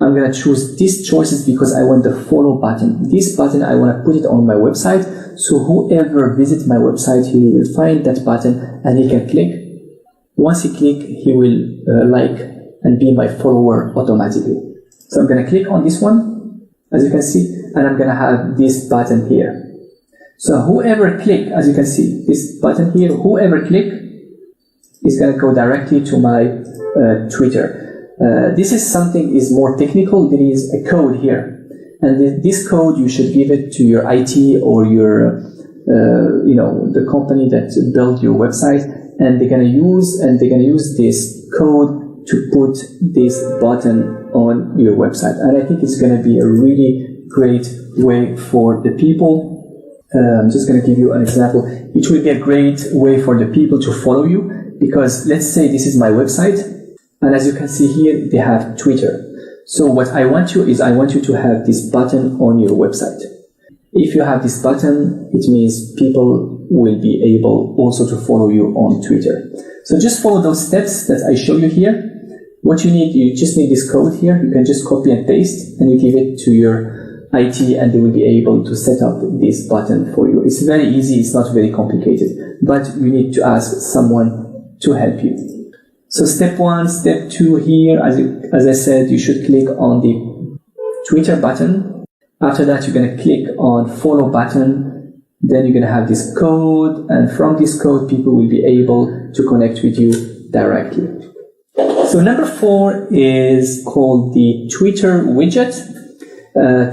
I'm going to choose these choices because I want the follow button. This button, I want to put it on my website. So whoever visits my website, he will find that button and he can click. Once he clicks, he will like and be my follower automatically. So I'm going to click on this one, as you can see, and I'm going to have this button here. So whoever click, as you can see, this button here, whoever click is going to go directly to my Twitter. This is something is more technical. There is a code here, and this code you should give it to your IT or your, the company that built your website, and they're going to use this code to put this button on your website. And I think it's going to be a really great way for the people. I'm just going to give you an example. It will be a great way for the people to follow you, because let's say this is my website, and as you can see here, they have Twitter. So what I want you to have this button on your website. If you have this button, it means people will be able also to follow you on Twitter. So just follow those steps that I show you here. What you just need this code here. You can just copy and paste, and you give it to your IT, and they will be able to set up this button for you. It's very easy. It's not very complicated, but you need to ask someone to help you. So step 1, step 2 here, as I said, you should click on the Twitter button. After that, you're going to click on follow button. Then you're going to have this code, and from this code, people will be able to connect with you directly. So number 4 is called the Twitter widget.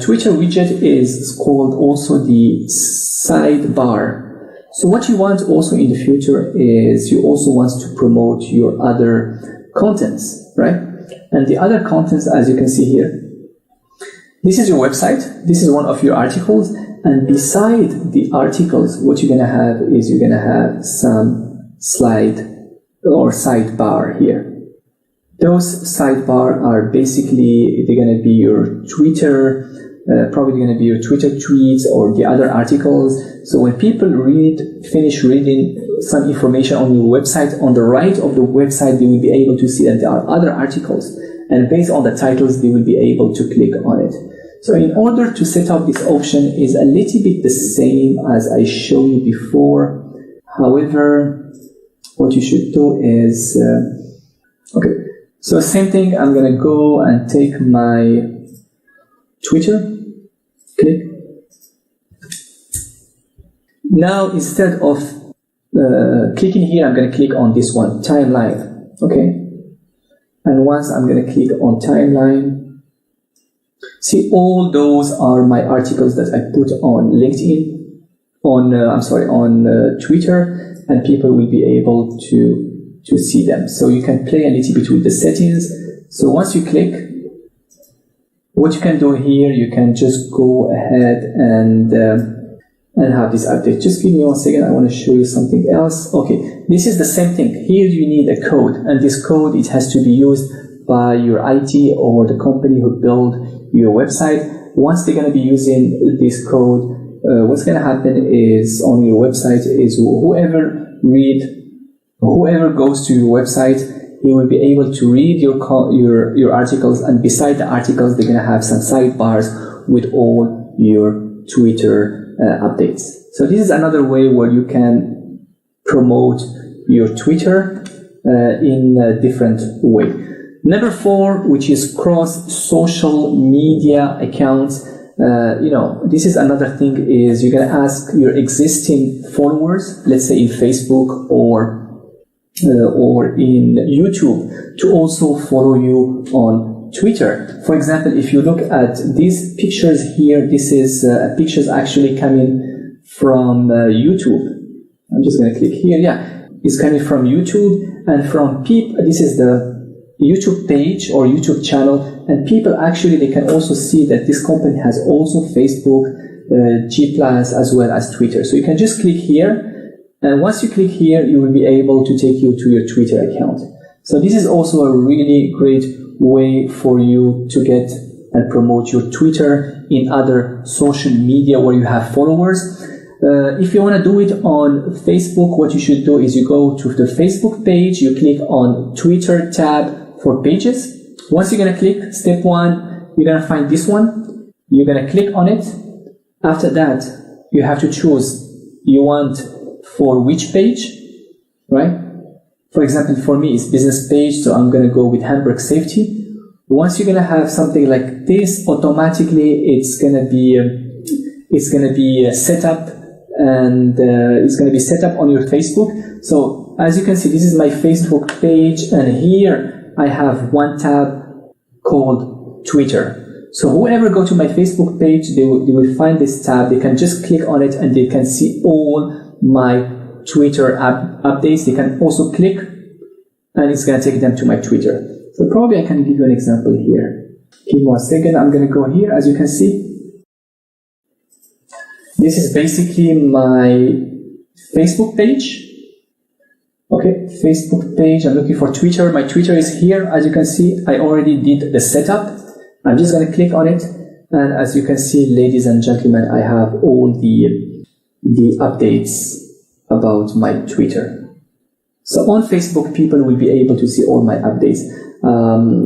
Twitter widget is called also the sidebar. So what you want also in the future is you also want to promote your other contents, right? And the other contents, as you can see here, this is your website. This is one of your articles. And beside the articles, what you're going to have is you're going to have some slide or sidebar here. Those sidebar are basically, they're going to be your Twitter, probably going to be your Twitter tweets or the other articles. So when people finish reading some information on your website, on the right of the website, they will be able to see that there are other articles. And based on the titles, they will be able to click on it. So in order to set up this option is a little bit the same as I showed you before. However, what you should do is, okay, so same thing, I'm going to go and take my Twitter, click. Now, instead of clicking here, I'm going to click on this one, timeline, okay? And once I'm going to click on timeline, see, all those are my articles that I put on LinkedIn, on Twitter, and people will be able to see them. So you can play a little bit with the settings. So once you click, what you can do here, you can just go ahead and have this update. Just give me 1 second, I want to show you something else. Okay, this is the same thing. Here you need a code, and this code, it has to be used by your IT or the company who build your website. Once they're going to be using this code, what's going to happen is on your website is whoever goes to your website, he will be able to read your articles, and beside the articles, they're going to have some sidebars with all your Twitter updates. So this is another way where you can promote your Twitter in a different way. Number 4, which is cross social media accounts. This is another thing, is you're going to ask your existing followers, let's say in Facebook or in YouTube, to also follow you on Twitter. For example, if you look at these pictures here, this is pictures actually coming from YouTube. I'm just going to click here. Yeah, it's coming from YouTube and from people. This is the YouTube page or YouTube channel, and people actually, they can also see that this company has also Facebook, G+, as well as Twitter. So you can just click here, and once you click here, you will be able to take you to your Twitter account. So this is also a really great way for you to get and promote your Twitter in other social media where you have followers. If you want to do it on Facebook, what you should do is you go to the Facebook page, you click on Twitter tab for pages. Once you're going to click, step 1, you're going to find this one. You're going to click on it. After that, you have to choose you want for which page, right? For example, for me, it's business page, so I'm going to go with Hamburg Safety. Once you're going to have something like this, automatically it's going to be set up, and it's going to be set up on your Facebook. So as you can see, this is my Facebook page, and here I have one tab called Twitter. So whoever go to my Facebook page, they will find this tab. They can just click on it and they can see all my Twitter updates. They can also click and it's going to take them to my Twitter. So probably I can give you an example here. Give me 1 second. I'm going to go here. As you can see, this is basically my Facebook page. Okay, Facebook page, I'm looking for Twitter. My Twitter is here. As you can see, I already did the setup. I'm just going to click on it. And as you can see, ladies and gentlemen, I have all the updates about my Twitter. So on Facebook, people will be able to see all my updates.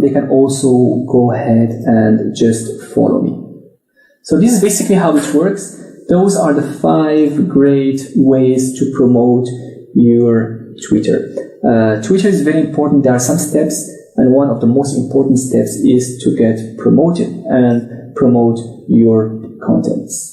They can also go ahead and just follow me. So this is basically how it works. Those are the 5 great ways to promote your Twitter. Twitter is very important. There are some steps, and one of the most important steps is to get promoted and promote your contents.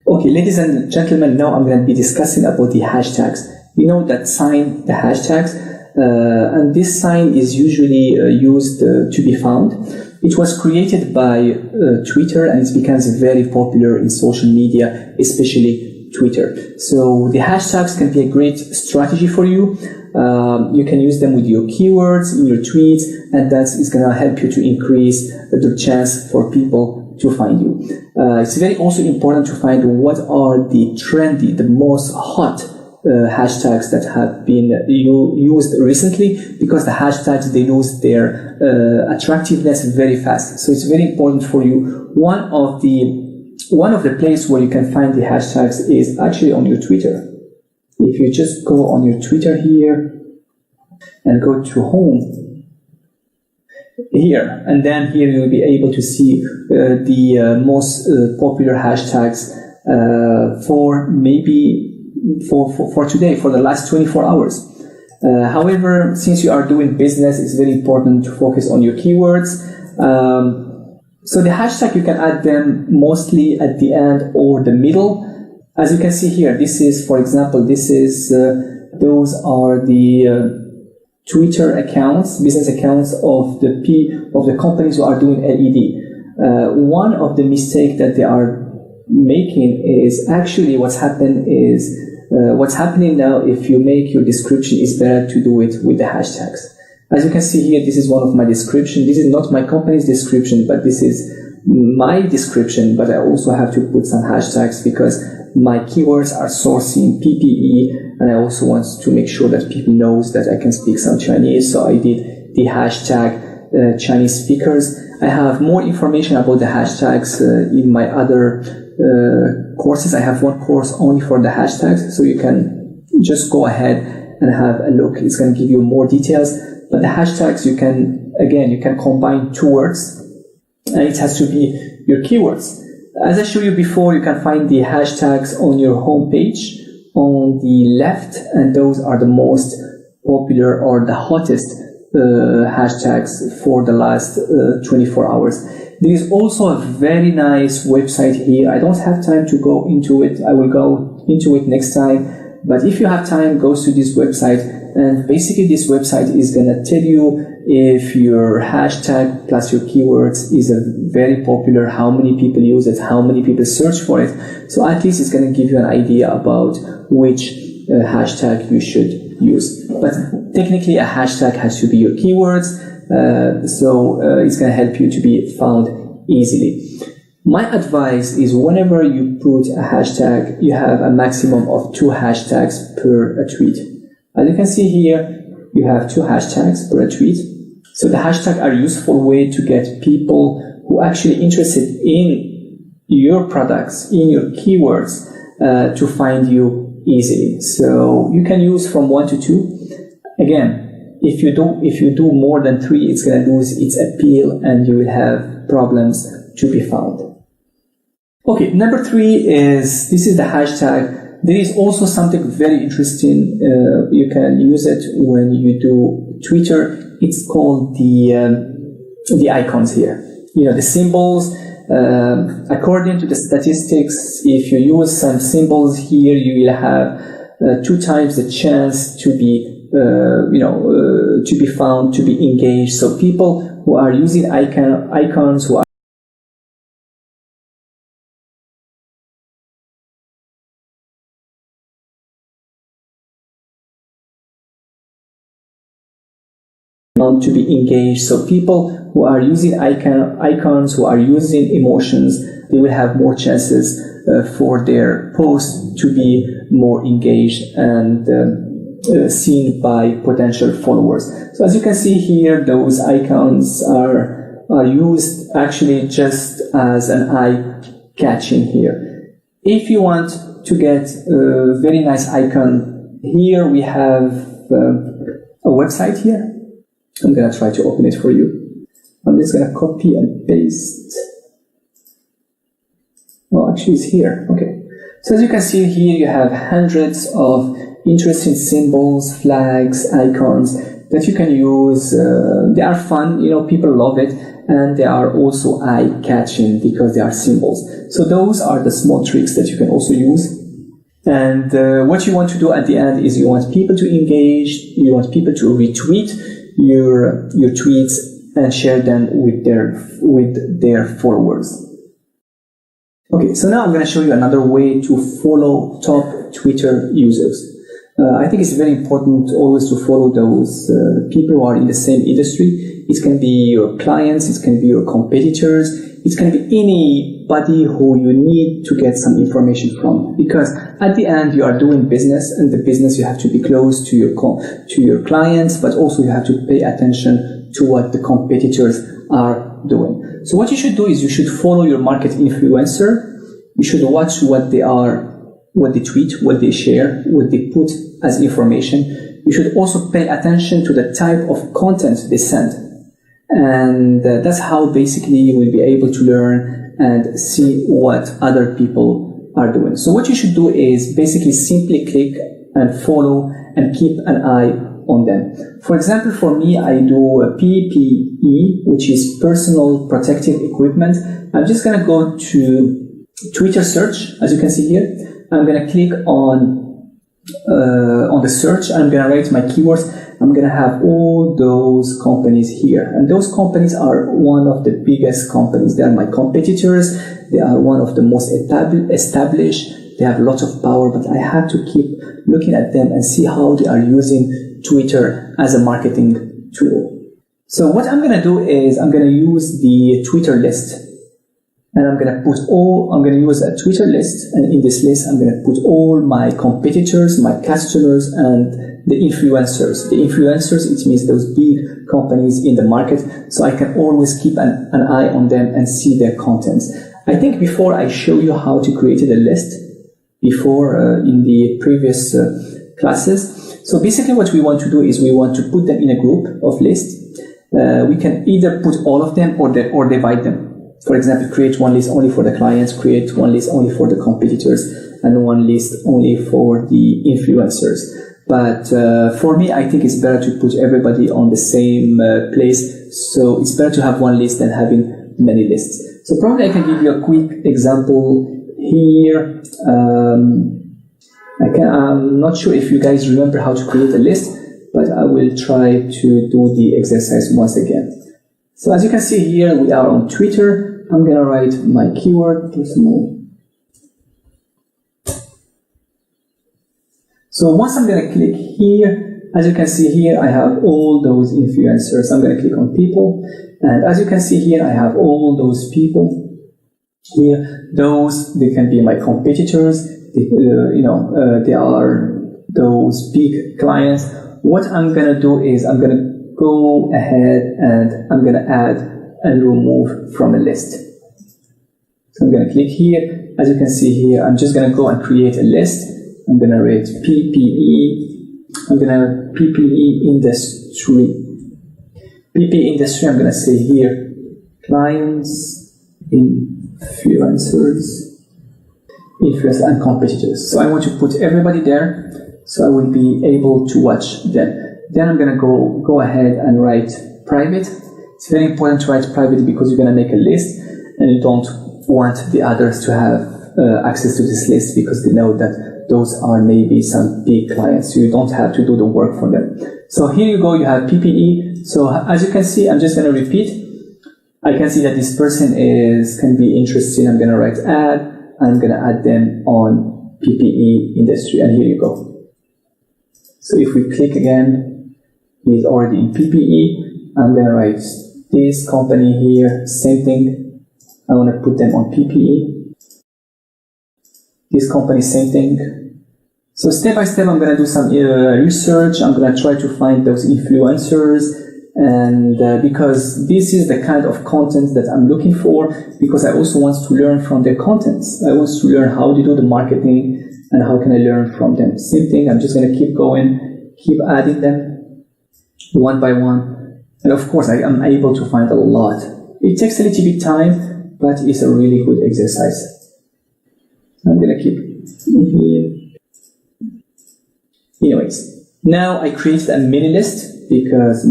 Okay, ladies and gentlemen, now I'm going to be discussing about the hashtags. You know that sign, the hashtags, and this sign is usually used to be found. It was created by Twitter, and it becomes very popular in social media, especially Twitter. So the hashtags can be a great strategy for you. You can use them with your keywords in your tweets, and that is going to help you to increase the chance for people to find you. It's very also important to find what are the trendy, the most hot hashtags that have been used recently, because the hashtags, they lose their attractiveness very fast. So it's very important for you. One of the places where you can find the hashtags is actually on your Twitter. If you just go on your Twitter here and go to home here, and then here you'll be able to see the most popular hashtags for today, for the last 24 hours. However, since you are doing business, it's very important to focus on your keywords. So the hashtag, you can add them mostly at the end or the middle. As you can see here, this is, for example, those are the Twitter accounts, business accounts of the companies who are doing LED. One of the mistakes that they are making is actually what's happening now, if you make your description, is better to do it with the hashtags. As you can see here, this is one of my description. This is not my company's description, but this is my description, but I also have to put some hashtags because my keywords are sourcing PPE, and I also want to make sure that people knows that I can speak some Chinese, so I did the hashtag Chinese speakers. I have more information about the hashtags in my other courses. I have one course only for the hashtags, so you can just go ahead and have a look. It's going to give you more details. But the hashtags, you can combine two words, and it has to be your keywords. As I showed you before, you can find the hashtags on your home page on the left, and those are the most popular or the hottest hashtags for the last 24 hours. There is also a very nice website here. I don't have time to go into it. I will go into it next time. But if you have time, go to this website, and basically this website is going to tell you if your hashtag plus your keywords is a very popular, how many people use it, how many people search for it. So at least it's going to give you an idea about which hashtag you should use. But technically a hashtag has to be your keywords, so it's going to help you to be found easily. My advice is whenever you put a hashtag, you have a maximum of 2 hashtags per a tweet. As you can see here, you have 2 hashtags per a tweet. So the hashtags are a useful way to get people who are actually interested in your products, in your keywords, to find you easily. So you can use from 1 to 2. Again, if you do more than 3, it's going to lose its appeal and you will have problems to be found. Okay, number 3 is, this is the hashtag. There is also something very interesting. You can use it when you do Twitter. It's called the icons here. The symbols. According to the statistics, if you use some symbols here, you will have 2 times the chance to be to be found, to be engaged. So people who are using icons, who are to be engaged. So people who are using icons, who are using emotions, they will have more chances for their posts to be more engaged and seen by potential followers. So as you can see here, those icons are used actually just as an eye-catching here. If you want to get a very nice icon, here we have a website here. I'm going to try to open it for you. I'm just going to copy and paste. Well, actually it's here. Okay. So as you can see here, you have hundreds of interesting symbols, flags, icons that you can use. They are fun, people love it, and they are also eye-catching because they are symbols. So those are the small tricks that you can also use. And what you want to do at the end is you want people to engage, you want people to retweet your tweets and share them with their followers. Okay, so now I'm going to show you another way to follow top Twitter users. I think it's very important always to follow those people who are in the same industry. It can be your clients, it can be your competitors, it can be anybody who you need to get some information from. Because at the end you are doing business, and the business you have to be close to your clients, but also you have to pay attention to what the competitors are doing. So what you should do is you should follow your market influencer. You should watch what they tweet, what they share, what they put as information. You should also pay attention to the type of content they send. And that's how basically you will be able to learn and see what other people are doing. So what you should do is basically simply click and follow and keep an eye on them. For example, for me, I do a PPE, which is personal protective equipment. I'm just going to go to Twitter search, as you can see here. I'm going to click on the search. I'm going to write my keywords. I'm going to have all those companies here. And those companies are one of the biggest companies. They are my competitors. They are one of the most established. They have lots of power, but I have to keep looking at them and see how they are using Twitter as a marketing tool. So what I'm going to do is I'm going to use the Twitter list. And I'm going to use a Twitter list, and in this list I'm going to put all my competitors, my customers, and the influencers. The influencers, it means those big companies in the market, so I can always keep an eye on them and see their contents. I think before I show you how to create a list, in the previous classes. So basically what we want to do is we want to put them in a group of lists. We can either put all of them or divide them. For example, create one list only for the clients, create one list only for the competitors, and one list only for the influencers. But for me, I think it's better to put everybody on the same place. So it's better to have one list than having many lists. So probably I can give you a quick example here. I'm not sure if you guys remember how to create a list, but I will try to do the exercise once again. So as you can see here, we are on Twitter. I'm going to write my keyword, personal. So once I'm going to click here, as you can see here, I have all those influencers. I'm going to click on people. And as you can see here, I have all those people here. They can be my competitors. They are those big clients. What I'm going to do is I'm going to go ahead and I'm going to add and remove from a list. So I'm going to click here. As you can see here, I'm just going to go and create a list. I'm going to write PPE. I'm going to PPE industry. PPE industry, I'm going to say here, clients, influencers, and competitors. So I want to put everybody there, so I will be able to watch them. Then I'm going to go ahead and write private. It's very important to write private because you're going to make a list and you don't want the others to have access to this list because they know that those are maybe some big clients. So you don't have to do the work for them. So here you go, you have PPE. So as you can see, I'm just going to repeat. I can see that this person can be interested. I'm going to write add. I'm going to add them on PPE industry. And here you go. So if we click again, he's already in PPE. I'm going to write this company here, same thing. I want to put them on PPE. This company, same thing. So step by step, I'm going to do some research. I'm going to try to find those influencers. And because this is the kind of content that I'm looking for, because I also want to learn from their contents. I want to learn how they do the marketing and how can I learn from them. Same thing, I'm just going to keep going, keep adding them one by one. And of course, I am able to find a lot. It takes a little bit time, but it's a really good exercise. I'm going to keep here. Anyways, now I created a mini list because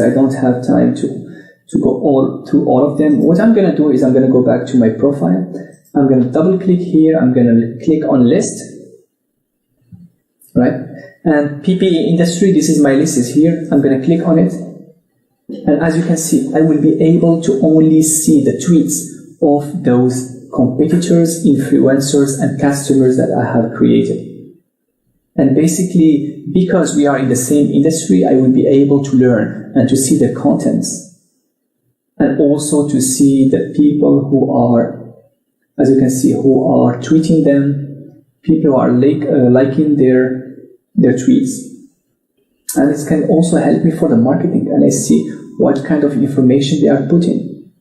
I don't have time to go through all of them. What I'm going to do is I'm going to go back to my profile. I'm going to double click here. I'm going to click on list, right? And PPE industry, this is my list, is here. I'm going to click on it. And as you can see, I will be able to only see the tweets of those competitors, influencers, and customers that I have created. And basically, because we are in the same industry, I will be able to learn and to see the contents, and also to see the people who are, as you can see, who are tweeting them, people who are liking their tweets. And it can also help me for the marketing, and I see what kind of information they are putting.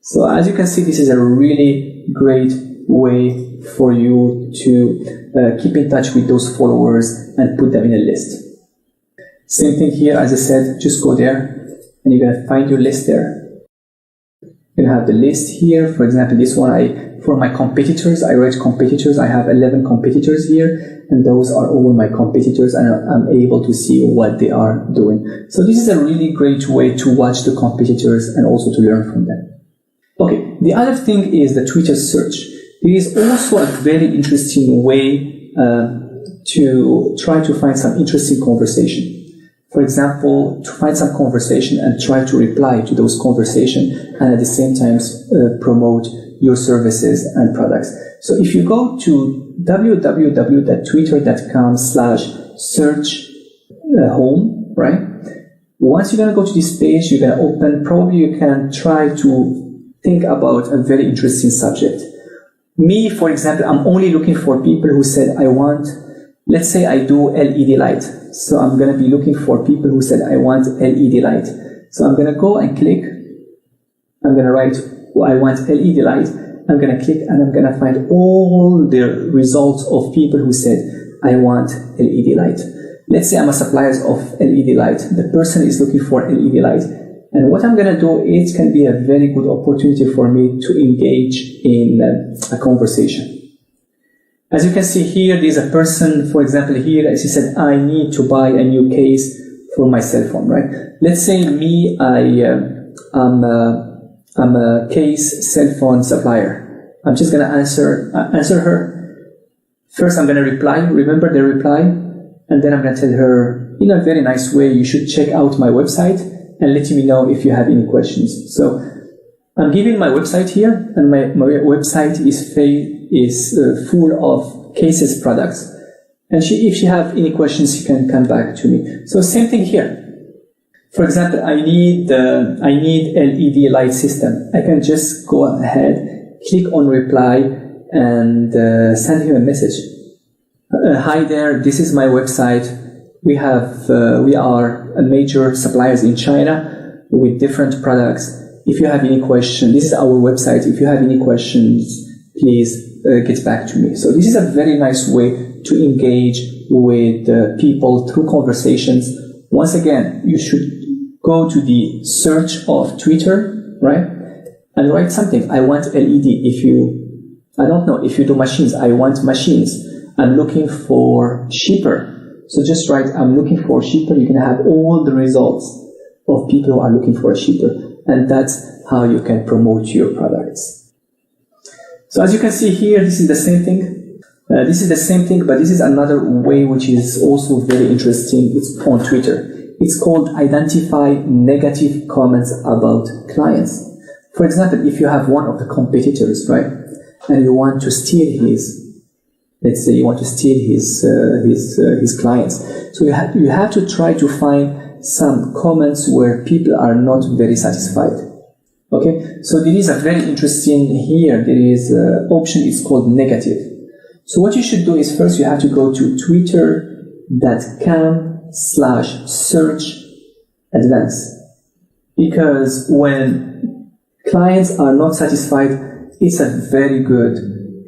So as you can see, this is a really great way for you to keep in touch with those followers and put them in a list. Same thing here, as I said, just go there and you're going to find your list there. You have the list here. For example, this one, for my competitors, I write competitors. I have 11 competitors here, and those are all my competitors, and I'm able to see what they are doing. So this is a really great way to watch the competitors and also to learn from them. Okay, the other thing is the Twitter search. There is also a very interesting way to try to find some interesting conversation. For example, to find some conversation and try to reply to those conversations, and at the same time promote your services and products. So if you go to www.twitter.com/search home, right? Once you're going to go to this page, you're going to open, probably you can try to think about a very interesting subject. Me, for example, I'm only looking for people who said, let's say I do LED light. So I'm going to be looking for people who said, I want LED light. So I'm going to go and click. I'm going to write, I want LED light. I'm going to click and I'm going to find all the results of people who said, I want LED light. Let's say I'm a supplier of LED light. The person is looking for LED light. And what I'm going to do, it can be a very good opportunity for me to engage in a conversation. As you can see here, there's a person, for example, here, as he said, I need to buy a new case for my cell phone, right? Let's say me, I'm a case cell phone supplier. I'm just going to answer her. First, I'm going to reply. Remember the reply? And then I'm going to tell her, in a very nice way, you should check out my website and let me know if you have any questions. So I'm giving my website here, and my website is full of cases products. And if she have any questions, she can come back to me. So same thing here. For example, I need LED light system. I can just go ahead, click on reply, and send him a message. Hi there, this is my website. We are a major suppliers in China with different products. If you have any questions, this is our website. If you have any questions, please get back to me. So this is a very nice way to engage with people through conversations. Once again, you should go to the search of Twitter, right? And write something. I want LED. I don't know, if you do machines, I want machines. I'm looking for shipper. So just write, I'm looking for a shipper. You can have all the results of people who are looking for a shipper. And that's how you can promote your products. So as you can see here, this is the same thing. But this is another way which is also very interesting. It's on Twitter. It's called identify negative comments about clients. For example, if you have one of the competitors, right, and you want to steal let's say you want to steal his clients. So you have to try to find some comments where people are not very satisfied. Okay, so there is a very interesting here. There is an option. It's called negative. So what you should do is first you have to go to twitter.com/search advanced, because when clients are not satisfied, it's a very good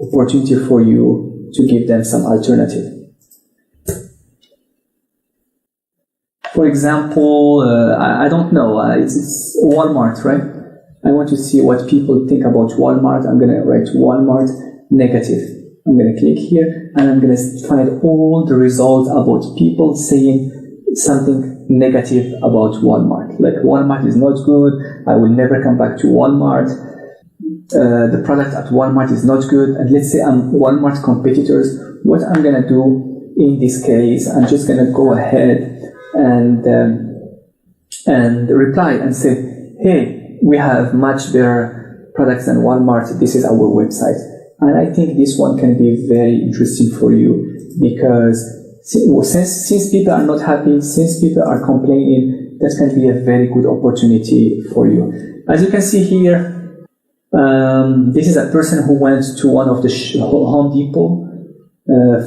opportunity for you to give them some alternative. For example, I don't know, it's Walmart, right? I want to see what people think about Walmart. I'm going to write Walmart negative. I'm going to click here and I'm going to find all the results about people saying something negative about Walmart. Like, Walmart is not good. I will never come back to Walmart. The product at Walmart is not good. And let's say I'm Walmart competitors. What I'm going to do in this case, I'm just going to go ahead and reply and say, hey, we have much better products than Walmart, this is our website. And I think this one can be very interesting for you because since people are not happy, since people are complaining, that can be a very good opportunity for you. As you can see here, this is a person who went to one of the Home Depot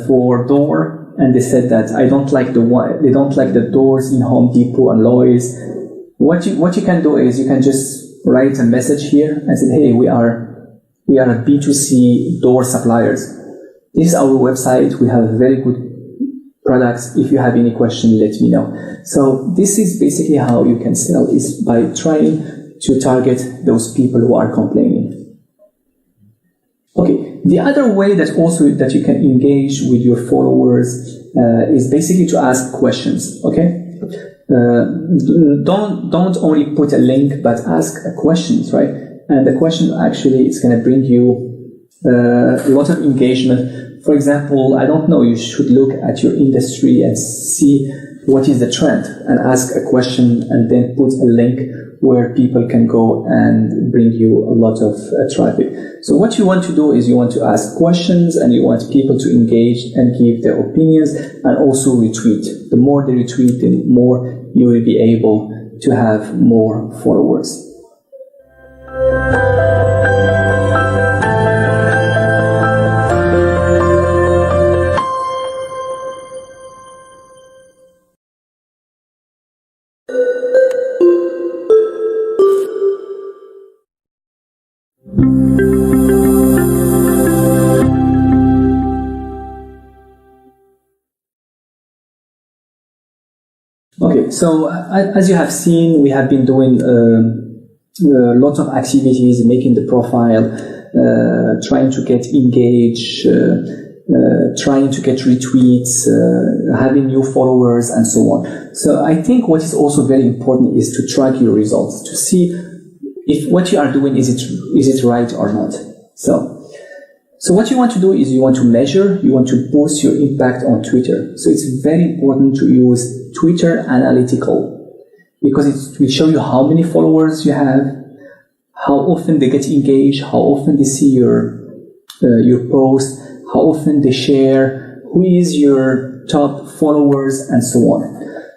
for door, and they said that they don't like the doors in Home Depot and Lowe's. What you can do is you can just write a message here and say, hey, we are a B2C door suppliers. This is our website. We have very good products. If you have any question, let me know. So this is basically how you can sell, is by trying to target those people who are complaining. Okay, the other way that you can engage with your followers is basically to ask questions. Okay, don't only put a link, but ask questions, right? And the question actually is going to bring you a lot of engagement. For example, I don't know, you should look at your industry and see what is the trend and ask a question and then put a link where people can go and bring you a lot of traffic. So what you want to do is you want to ask questions and you want people to engage and give their opinions and also retweet. The more they retweet, the more you will be able to have more followers. Okay, so as you have seen, we have been doing lots of activities, making the profile, trying to get engaged, trying to get retweets, having new followers, and so on. So I think what is also very important is to track your results, to see if what you are doing, is it right or not. So what you want to do is you want to measure, you want to boost your impact on Twitter. So it's very important to use Twitter Analytical because it will show you how many followers you have, how often they get engaged, how often they see your post, how often they share, who is your top followers, and so on.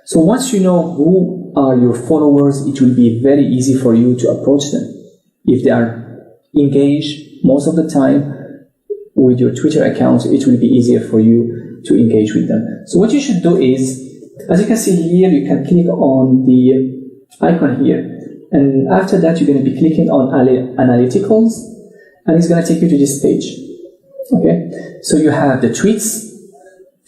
So once you know who are your followers, it will be very easy for you to approach them. If they are engaged most of the time with your Twitter account, it will be easier for you to engage with them. So what you should do is, as you can see here, you can click on the icon here. And after that, you're going to be clicking on Analyticals, and it's going to take you to this page. Okay, so you have the tweets.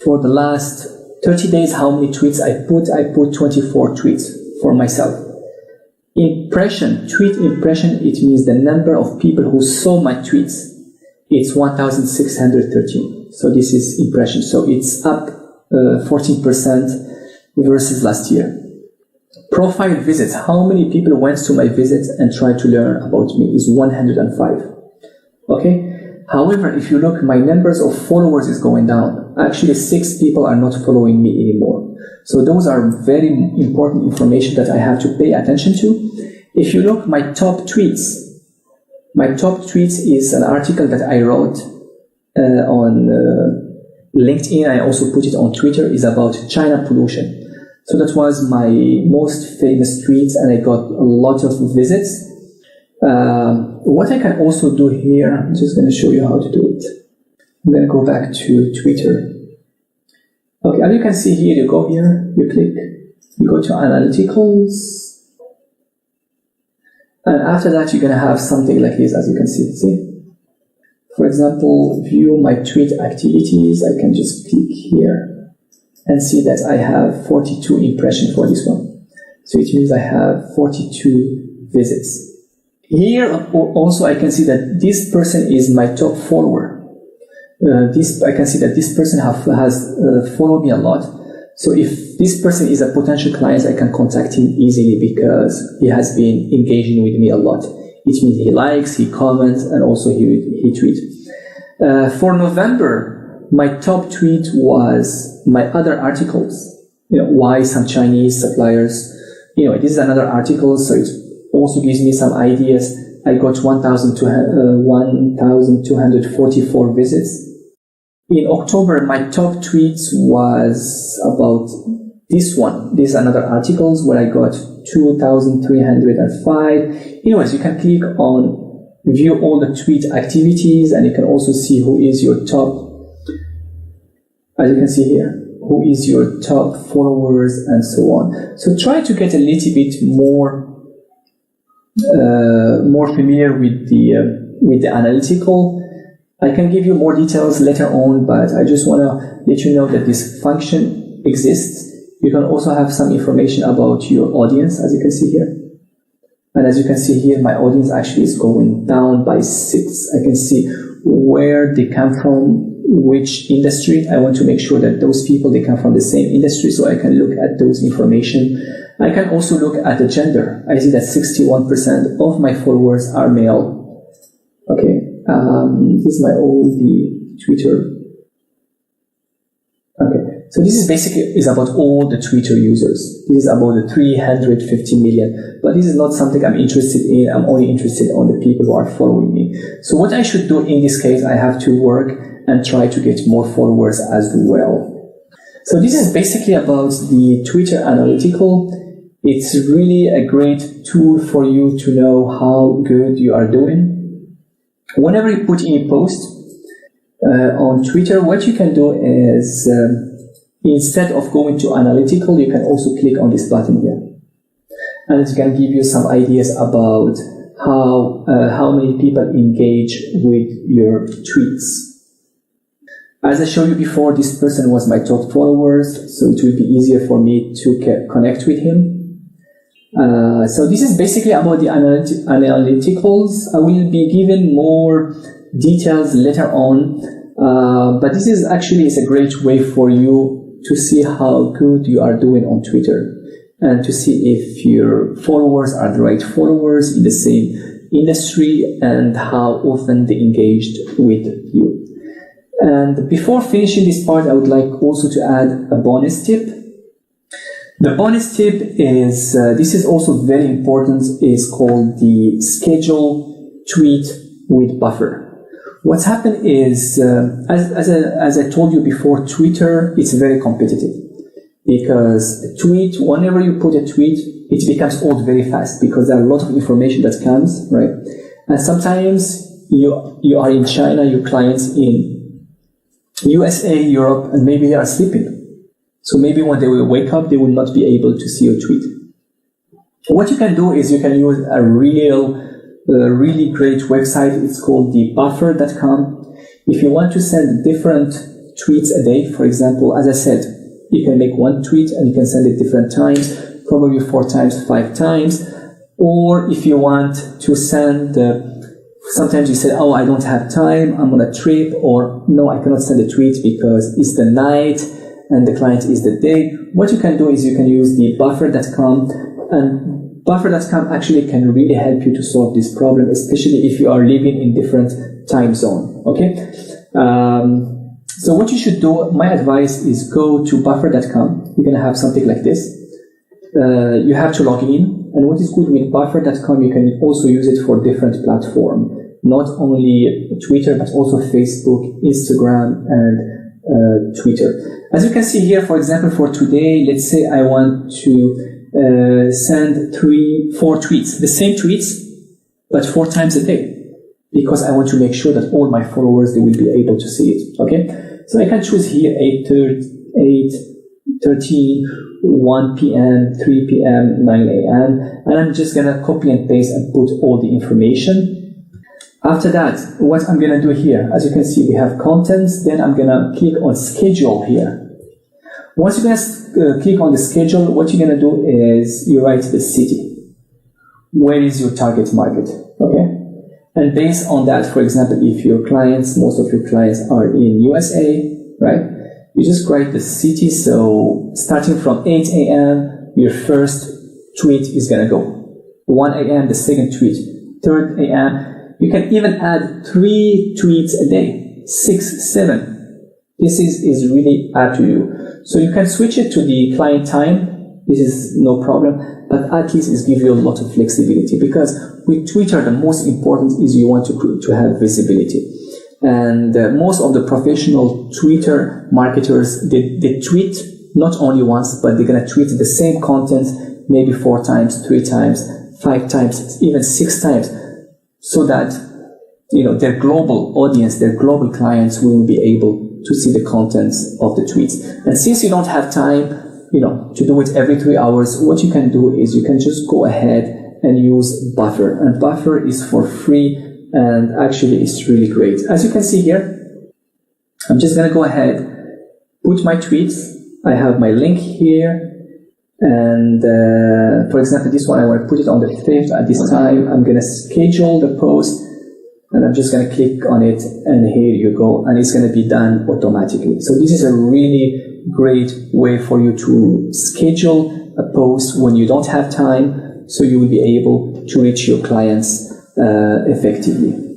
For the last 30 days, how many tweets I put 24 tweets for myself. Impression, tweet impression, it means the number of people who saw my tweets. It's 1,613. So this is impression. So it's up 14% versus last year. Profile visits, how many people went to my visits and tried to learn about me, is 105. Okay. However, if you look, my numbers of followers is going down. Actually, 6 people are not following me anymore. So those are very important information that I have to pay attention to. If you look, my top tweets is an article that I wrote on LinkedIn. I also put it on Twitter, is about China pollution. So that was my most famous tweet, and I got a lot of visits. What I can also do here, I'm just going to show you how to do it. I'm going to go back to Twitter. Okay, as you can see here, you go here, you click, you go to Analyticals, and after that, you're going to have something like this, as you can see. For example, view my tweet activities. I can just click here and see that I have 42 impressions for this one. So it means I have 42 visits. Here also I can see that this person is my top follower. I can see that this person has followed me a lot. So if this person is a potential client, I can contact him easily because he has been engaging with me a lot. It means he likes, he comments, and also he tweets. For November, my top tweet was my other articles. Why some Chinese suppliers. This is another article, so it also gives me some ideas I got 1,244 visits. In October, my top tweets was about this one. These are another articles where I got 2,305. Anyways, you can click on view all the tweet activities, and you can also see who is your top, as you can see here, who is your top followers and so on. So try to get a little bit more familiar with the analytical. I can give you more details later on, but I just want to let you know that this function exists. You can also have some information about your audience, as you can see here. And as you can see here, my audience actually is going down by 6. I can see where they come from, which industry. I want to make sure that those people, they come from the same industry, so I can look at those information. I can also look at the gender. I see that 61% of my followers are male. Okay, this is my old Twitter. Okay, so this is basically about all the Twitter users. This is about the 350 million, but this is not something I'm interested in. I'm only interested on the people who are following me. So what I should do in this case, I have to work and try to get more followers as well. So this is basically about the Twitter analytical. It's really a great tool for you to know how good you are doing. Whenever you put in a post on Twitter, what you can do is instead of going to analytical, you can also click on this button here. And it can give you some ideas about how many people engage with your tweets. As I showed you before, this person was my top followers, so it will be easier for me to connect with him. So this is basically about the analyticals. I will be given more details later on, but this is actually a great way for you to see how good you are doing on Twitter and to see if your followers are the right followers in the same industry and how often they engaged with you. And before finishing this part, I would like also to add a bonus tip. The bonus tip is, this is also very important, is called the schedule tweet with buffer. What's happened is, as I told you before, Twitter is very competitive because a tweet, whenever you put a tweet, it becomes old very fast because there are a lot of information that comes, right? And sometimes you are in China, your clients in USA, Europe, and maybe they are sleeping. So maybe when they will wake up, they will not be able to see your tweet. What you can do is you can use a really great website. It's called the buffer.com. If you want to send different tweets a day, for example, as I said, you can make one tweet and you can send it different times, probably 4 times, 5 times. Or if you want to send, sometimes you say, oh, I don't have time, I'm on a trip, or no, I cannot send a tweet because it's the night and the client is the day. What you can do is you can use the buffer.com, and buffer.com actually can really help you to solve this problem, especially if you are living in different time zone. Okay. So what you should do, my advice is go to buffer.com. You're going to have something like this. You have to log in. And what is good with buffer.com, you can also use it for different platforms, not only Twitter, but also Facebook, Instagram, and Twitter. As you can see here, for example, for today, let's say I want to send 4 tweets, the same tweets, but 4 times a day, because I want to make sure that all my followers, they will be able to see it. Okay, so I can choose here 8:13, 1 p.m., 3 p.m., 9 a.m., and I'm just gonna copy and paste and put all the information. After that, what I'm gonna do here, as you can see, we have contents, then I'm gonna click on schedule here. Once you're gonna click on the schedule, what you're gonna do is you write the city. Where is your target market? Okay? And based on that, for example, if your clients, most of your clients are in USA, right? You just write the city. So starting from 8 a.m., your first tweet is gonna go. 1 a.m., the second tweet. 3 a.m., you can even add 3 tweets a day, 6, 7. This is really up to you. So you can switch it to the client time. this is no problem, but at least it gives you a lot of flexibility, because with Twitter, the most important is you want to have visibility. And most of the professional Twitter marketers, they tweet not only once, but they're going to tweet the same content maybe 4 times, 3 times, 5 times, even 6 times, so that their global audience, their global clients will be able to see the contents of the tweets. And since you don't have time, to do it every 3 hours, what you can do is you can just go ahead and use Buffer. And Buffer is for free, and actually it's really great. As you can see here, I'm just going to go ahead, put my tweets. I have my link here. And for example, this one, I want to put it on the 5th. At this time, I'm going to schedule the post, and I'm just going to click on it, and here you go, and it's going to be done automatically. So this is a really great way for you to schedule a post when you don't have time, so you will be able to reach your clients effectively.